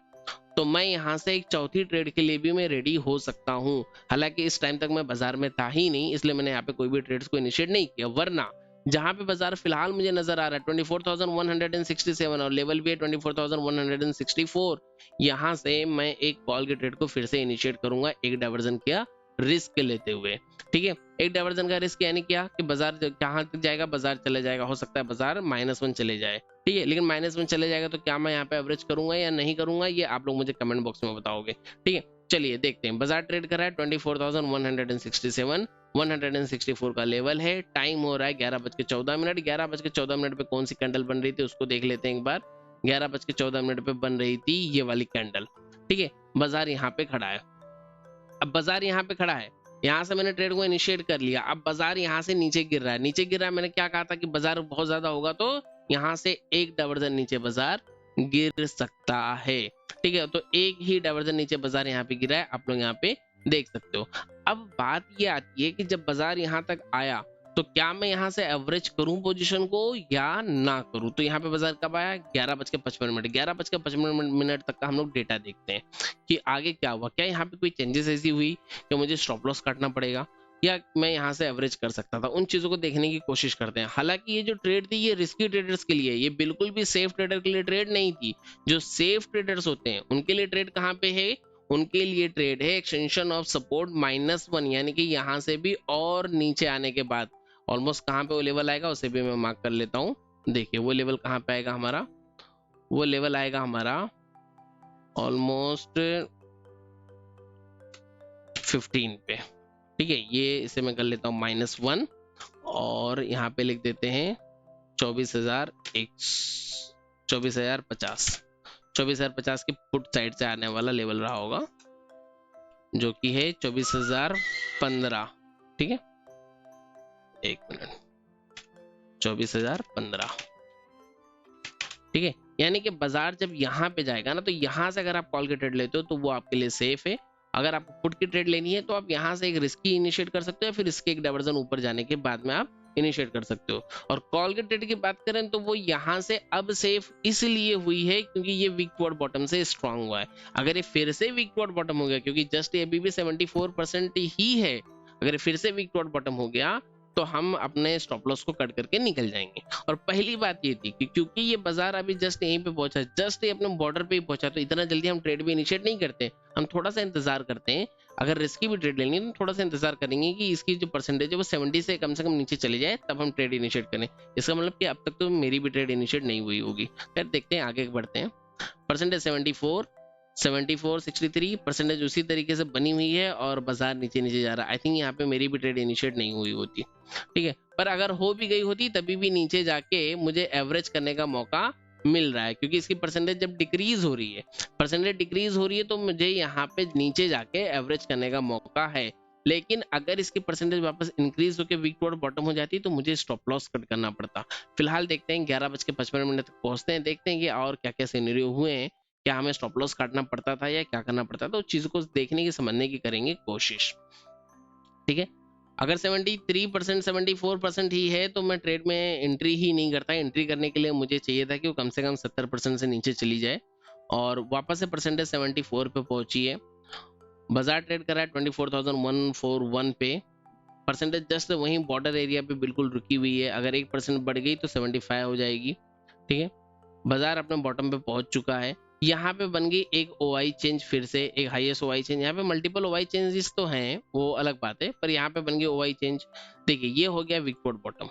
तो मैं यहाँ से एक चौथी ट्रेड के लिए भी मैं रेडी हो सकता हूँ। हालांकि इस टाइम तक मैं बाजार में था ही नहीं, इसलिए मैंने यहाँ पे कोई भी ट्रेड्स को इनिशिएट नहीं किया। वरना जहां पे बाजार फिलहाल मुझे नजर आ रहा है 24,167 और लेवल भी है 24,164, यहाँ से मैं एक कॉल के ट्रेड को फिर से इनिशिएट करूंगा, एक डाइवर्जन किया रिस्क लेते हुए। ठीक है, एक डाइवर्जन का रिस्क यानी क्या कि बाजार कहाँ तक जाएगा? बाजार चले जाएगा, हो सकता है बाजार -1 चले जाए। ठीक है, लेकिन -1 चले जाएगा तो क्या मैं यहाँ पे एवरेज करूंगा या नहीं करूंगा, ये आप लोग मुझे कमेंट बॉक्स में बताओगे। ठीक है, चलिए देखते हैं। बाजार ट्रेड कर रहा है 24,167, 164 का लेवल है। टाइम हो रहा है 11:14। 11:14 पे कौन सी कैंडल बन रही थी उसको देख लेते हैं एक बार। 11:14 पे बन रही थी ये वाली कैंडल। ठीक है, बाजार यहाँ पे खड़ा है। अब बाजार यहाँ पे खड़ा है, यहाँ से मैंने ट्रेड को इनिशिएट कर लिया। अब बाजार यहाँ से नीचे गिर रहा है, नीचे गिर रहा है। मैंने क्या कहा था कि बाजार बहुत ज्यादा होगा तो यहाँ से एक डाइवर्जन नीचे बाजार गिर सकता है। ठीक है, तो एक ही डाइवर्जन नीचे बाजार यहाँ पे गिरा है, आप लोग यहाँ पे देख सकते हो। अब बात ये आती है कि जब बाजार यहाँ तक आया तो क्या मैं यहाँ से एवरेज करूं पोजीशन को या ना करूं? तो यहाँ पे बाजार कब आया? 11:55। 11:55 तक का हम लोग डेटा देखते हैं कि आगे क्या हुआ। क्या यहाँ पे कोई चेंजेस ऐसी हुई कि मुझे स्टॉप लॉस काटना पड़ेगा, या मैं यहाँ से एवरेज कर सकता था? उन चीजों को देखने की कोशिश करते हैं। हालांकि ये जो ट्रेड थी ये रिस्की ट्रेडर्स के लिए, ये बिल्कुल भी सेफ ट्रेडर के लिए ट्रेड नहीं थी। जो सेफ ट्रेडर्स होते हैं उनके लिए ट्रेड कहाँ पे है? उनके लिए ट्रेड है एक्सटेंशन ऑफ सपोर्ट -1, यानी कि यहाँ से भी और नीचे आने के बाद ऑलमोस्ट कहाँ पे वो लेवल आएगा उसे भी मैं मार्क कर लेता हूँ। देखिए वो लेवल कहाँ पे आएगा हमारा, वो लेवल आएगा हमारा ऑलमोस्ट 15 पे। ठीक है, ये इसे मैं कर लेता हूँ -1 और यहाँ पे लिख देते हैं 24,050 24,050 की पुट साइड से आने वाला लेवल रहा होगा, जो कि है 24,015। ठीक है, एक मिनट, 24,015। ठीक है, यानी कि बाजार जब यहाँ पे जाएगा ना तो यहाँ से अगर आप कॉल के ट्रेड लेते हो तो वो आपके लिए सेफ है। अगर आपको पुट की ट्रेड लेनी है तो आप यहाँ से एक रिस्की इनिशिएट कर सकते हो, फिर इसके एक डाइवर्जन ऊपर जाने के बाद में आप इनिशिएट कर सकते हो। और कॉल के ट्रेड की बात करें तो वो यहाँ से अब सेफ इसलिए हुई है क्योंकि ये वीक टुवर्ड बॉटम से स्ट्रांग हुआ है। अगर ये फिर से वीक टुवर्ड बॉटम हो गया, क्योंकि जस्ट ये अभी भी 74% ही है, अगर ये फिर से वीक टुवर्ड बॉटम हो गया तो हम अपने स्टॉप लॉस को कट करके निकल जाएंगे। और पहली बात ये थी कि क्योंकि ये बाजार अभी जस्ट यहीं पे पहुंचा, जस्ट ये अपने बॉर्डर पे ही पहुंचा, तो इतना जल्दी हम ट्रेड भी इनिशिएट नहीं करते, हम थोड़ा सा इंतजार करते हैं। अगर रिस्की भी ट्रेड लेंगे तो थोड़ा सा इंतजार करेंगे कि इसकी जो परसेंटेज है वो 70 से कम नीचे चली जाए, तब हम ट्रेड इनिशिएट करें। इसका मतलब कि अब तक तो मेरी भी ट्रेड इनिशिएट नहीं हुई होगी। फिर देखते हैं, आगे बढ़ते हैं। परसेंटेज 74, 74 63 परसेंटेज उसी तरीके से बनी हुई है और बाजार नीचे नीचे जा रहा है। आई थिंक यहाँ पे मेरी भी ट्रेड इनिशिएट नहीं हुई होती, ठीक है, पर अगर हो भी गई होती तभी भी नीचे जाके मुझे एवरेज करने का मौका मिल रहा है, क्योंकि इसकी परसेंटेज जब डिक्रीज हो रही है, परसेंटेज डिक्रीज हो रही है, तो मुझे यहाँ पे नीचे जाके एवरेज करने का मौका है। लेकिन अगर इसकी परसेंटेज वापस इंक्रीज होकर वीक टू बॉटम हो जाती तो मुझे स्टॉप लॉस कट करना पड़ता। फिलहाल देखते हैं 11:55 तक पहुंचते हैं, देखते हैं कि और क्या क्या सिनेरियो हुए हैं, क्या हमें स्टॉप लॉस काटना पड़ता था या क्या करना पड़ता था, उस चीज को देखने की समझने की करेंगे कोशिश, ठीक है। अगर 73% 74% ही है तो मैं ट्रेड में एंट्री ही नहीं करता। एंट्री करने के लिए मुझे चाहिए था कि वो कम से कम 70% से नीचे चली जाए और वापस से परसेंटेज 74 पे पहुंची है। बाजार ट्रेड कर रहा है 24,141 पे, परसेंटेज जस्ट वहीं बॉर्डर एरिया पे बिल्कुल रुकी हुई है। अगर 1% बढ़ गई तो 75 हो जाएगी, ठीक है। बाजार अपने बॉटम पे पहुंच चुका है। यहाँ पे बन गई एक ओआई चेंज, फिर से एक हाईएस्ट ओआई चेंज। यहाँ पे मल्टीपल ओआई चेंजेस तो हैं, वो अलग बात है, पर यहाँ पे बन गई ओआई चेंज। देखिए ये हो गया विकटोड बॉटम,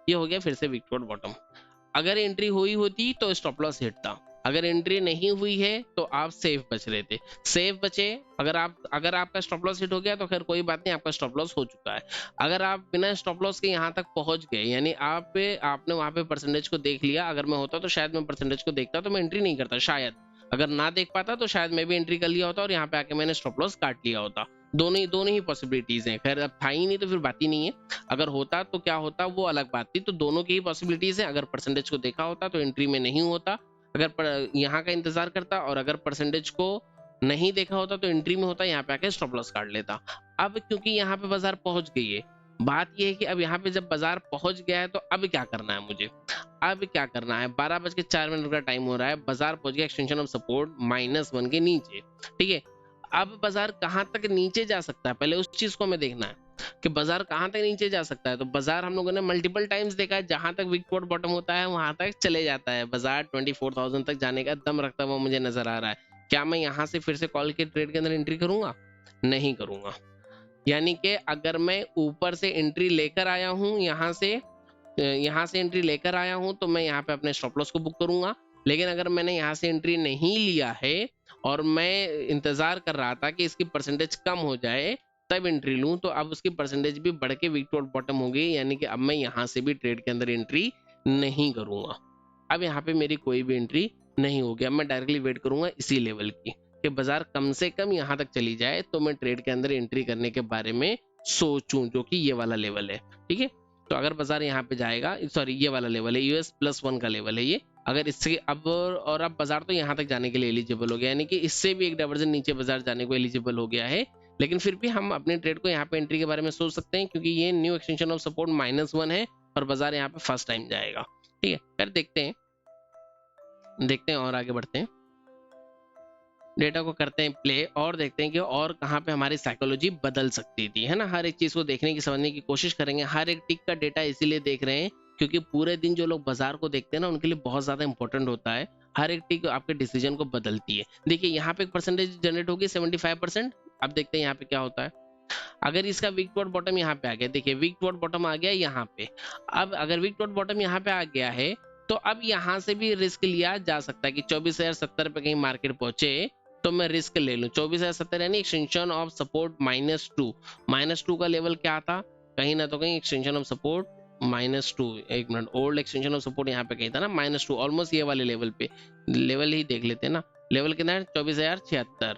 ये हो गया फिर से विकटोड बॉटम। अगर एंट्री हुई होती तो स्टॉप लॉस हिट था, अगर एंट्री नहीं हुई है तो आप सेफ बच रहे थे, सेफ बचे। अगर आपका स्टॉप लॉस हिट हो गया तो खैर कोई बात नहीं, आपका स्टॉप लॉस हो चुका है। अगर आप बिना स्टॉप लॉस के यहाँ तक पहुंच गए, यानी आपने वहां पे परसेंटेज को देख लिया, अगर मैं होता तो शायद मैं परसेंटेज को देखता तो मैं एंट्री नहीं करता, शायद अगर ना देख पाता तो शायद मैं भी एंट्री कर लिया होता और यहाँ पे आके मैंने स्टॉप लॉस काट लिया होता। दोनों ही पॉसिबिलिटीज हैं। खैर अब था ही नहीं तो फिर बात ही नहीं है, अगर होता तो क्या होता वो अलग बात थी। तो दोनों की ही पॉसिबिलिटीज है, अगर परसेंटेज को देखा होता तो एंट्री में नहीं होता, अगर यहाँ का इंतजार करता, और अगर परसेंटेज को नहीं देखा होता तो एंट्री में होता, यहाँ पे आके स्टॉप लॉस काट लेता। अब क्योंकि यहाँ पे बाजार पहुंच गई है, बात यह है कि अब यहाँ पे जब बाजार पहुंच गया है तो अब क्या करना है मुझे, अब क्या करना है। 12:04 का टाइम हो रहा है, बाजार पहुंच गया एक्सटेंशन ऑफ सपोर्ट -1 के नीचे, ठीक है। अब बाजार कहां तक नीचे जा सकता है, पहले उस चीज को हमें देखना है कि बाजार कहां तक नीचे जा सकता है। तो बाजार हम लोगों ने मल्टीपल टाइम्स देखा है, जहां तक विकटोड बॉटम होता है वहां तक चले जाता है। बाजार 24,000 तक जाने का दम रखता हुआ मुझे नजर आ रहा है। क्या मैं यहां से फिर से कॉल के ट्रेड के अंदर एंट्री करूंगा? नहीं करूंगा। यानी कि अगर मैं ऊपर से एंट्री लेकर आया हूं, यहाँ से एंट्री लेकर आया हूं, तो मैं यहाँ पे अपने स्टॉप लॉस को बुक करूंगा। लेकिन अगर मैंने यहाँ से एंट्री नहीं लिया है और मैं इंतजार कर रहा था कि इसकी परसेंटेज कम हो जाए तब एंट्री लूं, तो अब उसकी परसेंटेज भी बढ़ के विकटोड बॉटम हो गई, यानी कि अब मैं यहाँ से भी ट्रेड के अंदर एंट्री नहीं करूंगा। अब यहाँ पे मेरी कोई भी एंट्री नहीं होगी, अब मैं डायरेक्टली वेट करूंगा इसी लेवल की कि बाजार कम से कम यहाँ तक चली जाए तो मैं ट्रेड के अंदर एंट्री करने के बारे में सोचूं, जो कि ये वाला लेवल है, ठीक है। तो अगर बाजार यहाँ पे जाएगा, सॉरी ये वाला लेवल है, US+1 का लेवल है ये, अगर इससे अब बाजार तो यहाँ तक जाने के लिए एलिजिबल हो गया, यानी कि इससे भी एक डाइवर्जन नीचे बाजार जाने को एलिजिबल हो गया है। लेकिन फिर भी हम अपने ट्रेड को यहाँ पे एंट्री के बारे में सोच सकते हैं, क्योंकि ये न्यू एक्सटेंशन ऑफ सपोर्ट -1 है और बाजार यहाँ पे फर्स्ट टाइम जाएगा, ठीक है। फिर देखते हैं और आगे बढ़ते हैं, डेटा को करते हैं प्ले और देखते हैं कि और कहाँ पे हमारी साइकोलॉजी बदल सकती थी, है ना। हर एक चीज को देखने की समझने की कोशिश करेंगे। हर एक टिक का डेटा इसीलिए देख रहे हैं क्योंकि पूरे दिन जो लोग बाजार को देखते हैं ना, उनके लिए बहुत ज्यादा इंपॉर्टेंट होता है। हर एक टिक आपके डिसीजन को बदलती है। देखिए यहाँ पे एक परसेंटेज जनरेट होगी 75%। अब देखते हैं यहाँ पे क्या होता है। अगर इसका वीक टू बॉटम यहाँ पे आ गया, देखिए वीक टू बॉटम आ गया यहाँ पे। अब अगर वीक टू बॉटम यहाँ पे आ गया है तो अब यहाँ से भी रिस्क लिया जा सकता है कि 24,070 पे कहीं मार्केट पहुंचे तो मैं रिस्क ले लूं। 24,070 यानी एक्सटेंशन ऑफ सपोर्ट -2 का लेवल क्या था, कहीं ना तो कहीं एक्सटेंशन ऑफ सपोर्ट -2, एक minute, old extension of support यहाँ पे कहीं था ना -2, ऑलमोस्ट ये वाले लेवल पे, लेवल ही देख लेते हैं ना, लेवल कितना है 24,076,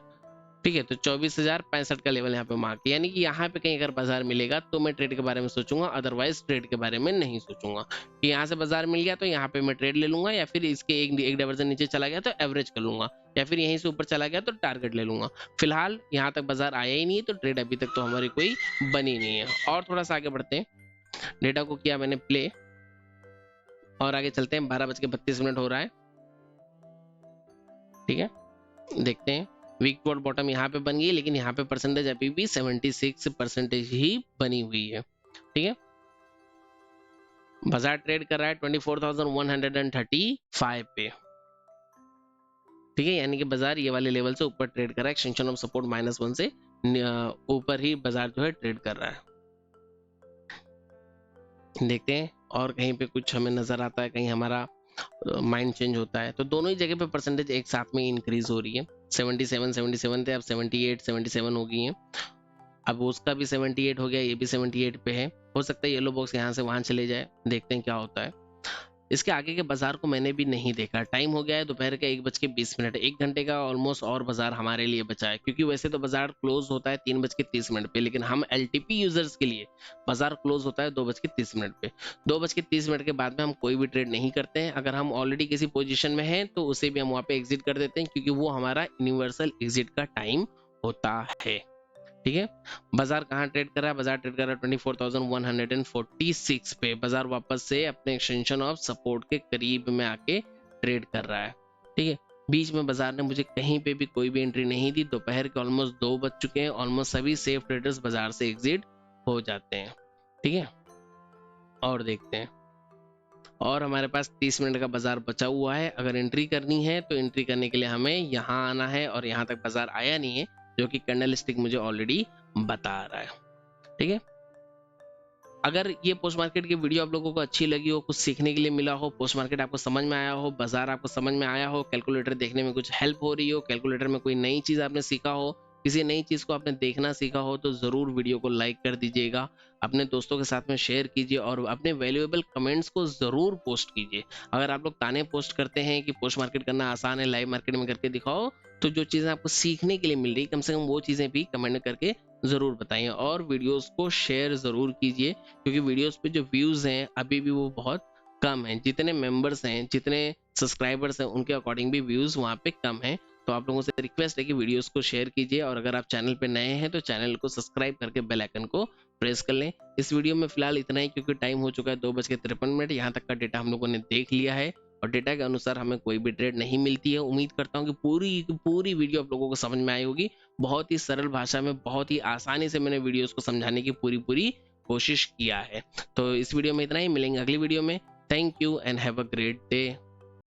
ठीक है। तो 24,065 का लेवल यहाँ पे मार्क, यानी कि यहाँ पे कहीं अगर बाजार मिलेगा तो मैं ट्रेड के बारे में सोचूंगा, अदरवाइज ट्रेड के बारे में नहीं सोचूंगा। कि यहाँ से बाजार मिल गया तो यहाँ पे मैं ट्रेड ले लूंगा, या फिर इसके एक डाइवर्जन नीचे चला गया तो एवरेज कर लूंगा, या फिर यहीं से ऊपर चला गया तो टारगेट ले लूंगा। फिलहाल यहाँ तक बाजार आया ही नहीं है तो ट्रेड अभी तक तो हमारी कोई बनी नहीं है। और थोड़ा सा आगे बढ़ते हैं, डेटा को किया मैंने प्ले और आगे चलते हैं। 12:32 हो रहा है, ठीक है। देखते हैं, वीक टू बॉटम यहाँ पे बन गई, लेकिन यहाँ पे परसेंटेज अभी भी 76% ही बनी हुई है, ठीक है। बाजार ट्रेड कर रहा है 24,135 पे, ठीक है। यानी कि बाजार ये वाले लेवल से ऊपर ट्रेड कर रहा है, एक्सटेंशन ऑफ सपोर्ट -1 से ऊपर ही बाजार जो है ट्रेड कर रहा है। देखते हैं और कहीं पे कुछ हमें नजर आता है, कहीं हमारा माइंड चेंज होता है। तो दोनों ही जगह पे परसेंटेज एक साथ में इंक्रीज हो रही है। 77 थे, अब 78 77 हो गई हैं। अब उसका भी 78 हो गया, ये भी 78 पे है। हो सकता है येलो बॉक्स यहाँ से वहां चले जाए, देखते हैं क्या होता है। इसके आगे के बाजार को मैंने भी नहीं देखा। टाइम हो गया है दोपहर के 1:20, 1 घंटे का ऑलमोस्ट और बाजार हमारे लिए बचा है, क्योंकि वैसे तो बाजार क्लोज होता है 3:30 पे, लेकिन हम एलटीपी यूजर्स के लिए बाजार क्लोज होता है 2:30 पे। 2:30 के बाद में हम कोई भी ट्रेड नहीं करते हैं। अगर हम ऑलरेडी किसी पोजिशन में हैं तो उसे भी हम वहाँ पे एग्जिट कर देते हैं, क्योंकि वो हमारा यूनिवर्सल एग्जिट का टाइम होता है। ठीक है, बाजार कहाँ ट्रेड कर रहा है? बाजार ट्रेड कर रहा है 24,146 पे। बाजार वापस से अपने एक्सटेंशन ऑफ सपोर्ट के करीब में आके ट्रेड कर रहा है। ठीक है, बीच में बाजार ने मुझे कहीं पे भी कोई भी एंट्री नहीं दी। दोपहर के ऑलमोस्ट 2 बज चुके हैं, ऑलमोस्ट सभी सेफ ट्रेडर्स बाजार से एग्जिट हो जाते हैं। ठीक है, और देखते हैं। और हमारे पास 30 मिनट का बाजार बचा हुआ है। अगर एंट्री करनी है तो एंट्री करने के लिए हमें यहाँ आना है, और यहाँ तक बाजार आया नहीं है, जो कि कैंडल स्टिक मुझे ऑलरेडी बता रहा है। ठीक है, अगर ये पोस्ट मार्केट की वीडियो आप लोगों को अच्छी लगी हो, कुछ सीखने के लिए मिला हो, पोस्ट मार्केट आपको समझ में आया हो, बाजार आपको समझ में आया हो, कैलकुलेटर देखने में कुछ हेल्प हो रही हो, कैलकुलेटर में कोई नई चीज आपने सीखा हो, किसी नई चीज को आपने देखना सीखा हो, तो जरूर वीडियो को लाइक कर दीजिएगा, अपने दोस्तों के साथ में शेयर कीजिए, और अपने वैल्यूएबल कमेंट्स को जरूर पोस्ट कीजिए। अगर आप लोग ताने पोस्ट करते हैं कि पोस्ट मार्केट करना आसान है, लाइव मार्केट में करके दिखाओ, तो जो चीजें आपको सीखने के लिए मिल रही, कम से कम वो चीजें भी कमेंट करके जरूर बताइए। और वीडियोस को शेयर जरूर कीजिए, क्योंकि वीडियोस पे जो व्यूज हैं अभी भी वो बहुत कम हैं। जितने मेंबर्स हैं, जितने सब्सक्राइबर्स हैं, उनके अकॉर्डिंग भी व्यूज वहाँ पे कम हैं। तो आप लोगों से रिक्वेस्ट है कि वीडियोस को शेयर कीजिए, और अगर आप चैनल पे नए हैं तो चैनल को सब्सक्राइब करके बेल आइकन को प्रेस कर लें। इस वीडियो में फिलहाल इतना ही, क्योंकि टाइम हो चुका है 2:53। यहाँ तक का डेटा हम लोगों ने देख लिया है, और डेटा के अनुसार हमें कोई भी ट्रेड नहीं मिलती है। उम्मीद करता हूँ कि पूरी वीडियो आप लोगों को समझ में आई होगी। बहुत ही सरल भाषा में, बहुत ही आसानी से मैंने वीडियोस को समझाने की पूरी कोशिश किया है। तो इस वीडियो में इतना ही, मिलेंगे अगली वीडियो में। Thank you and have a great day.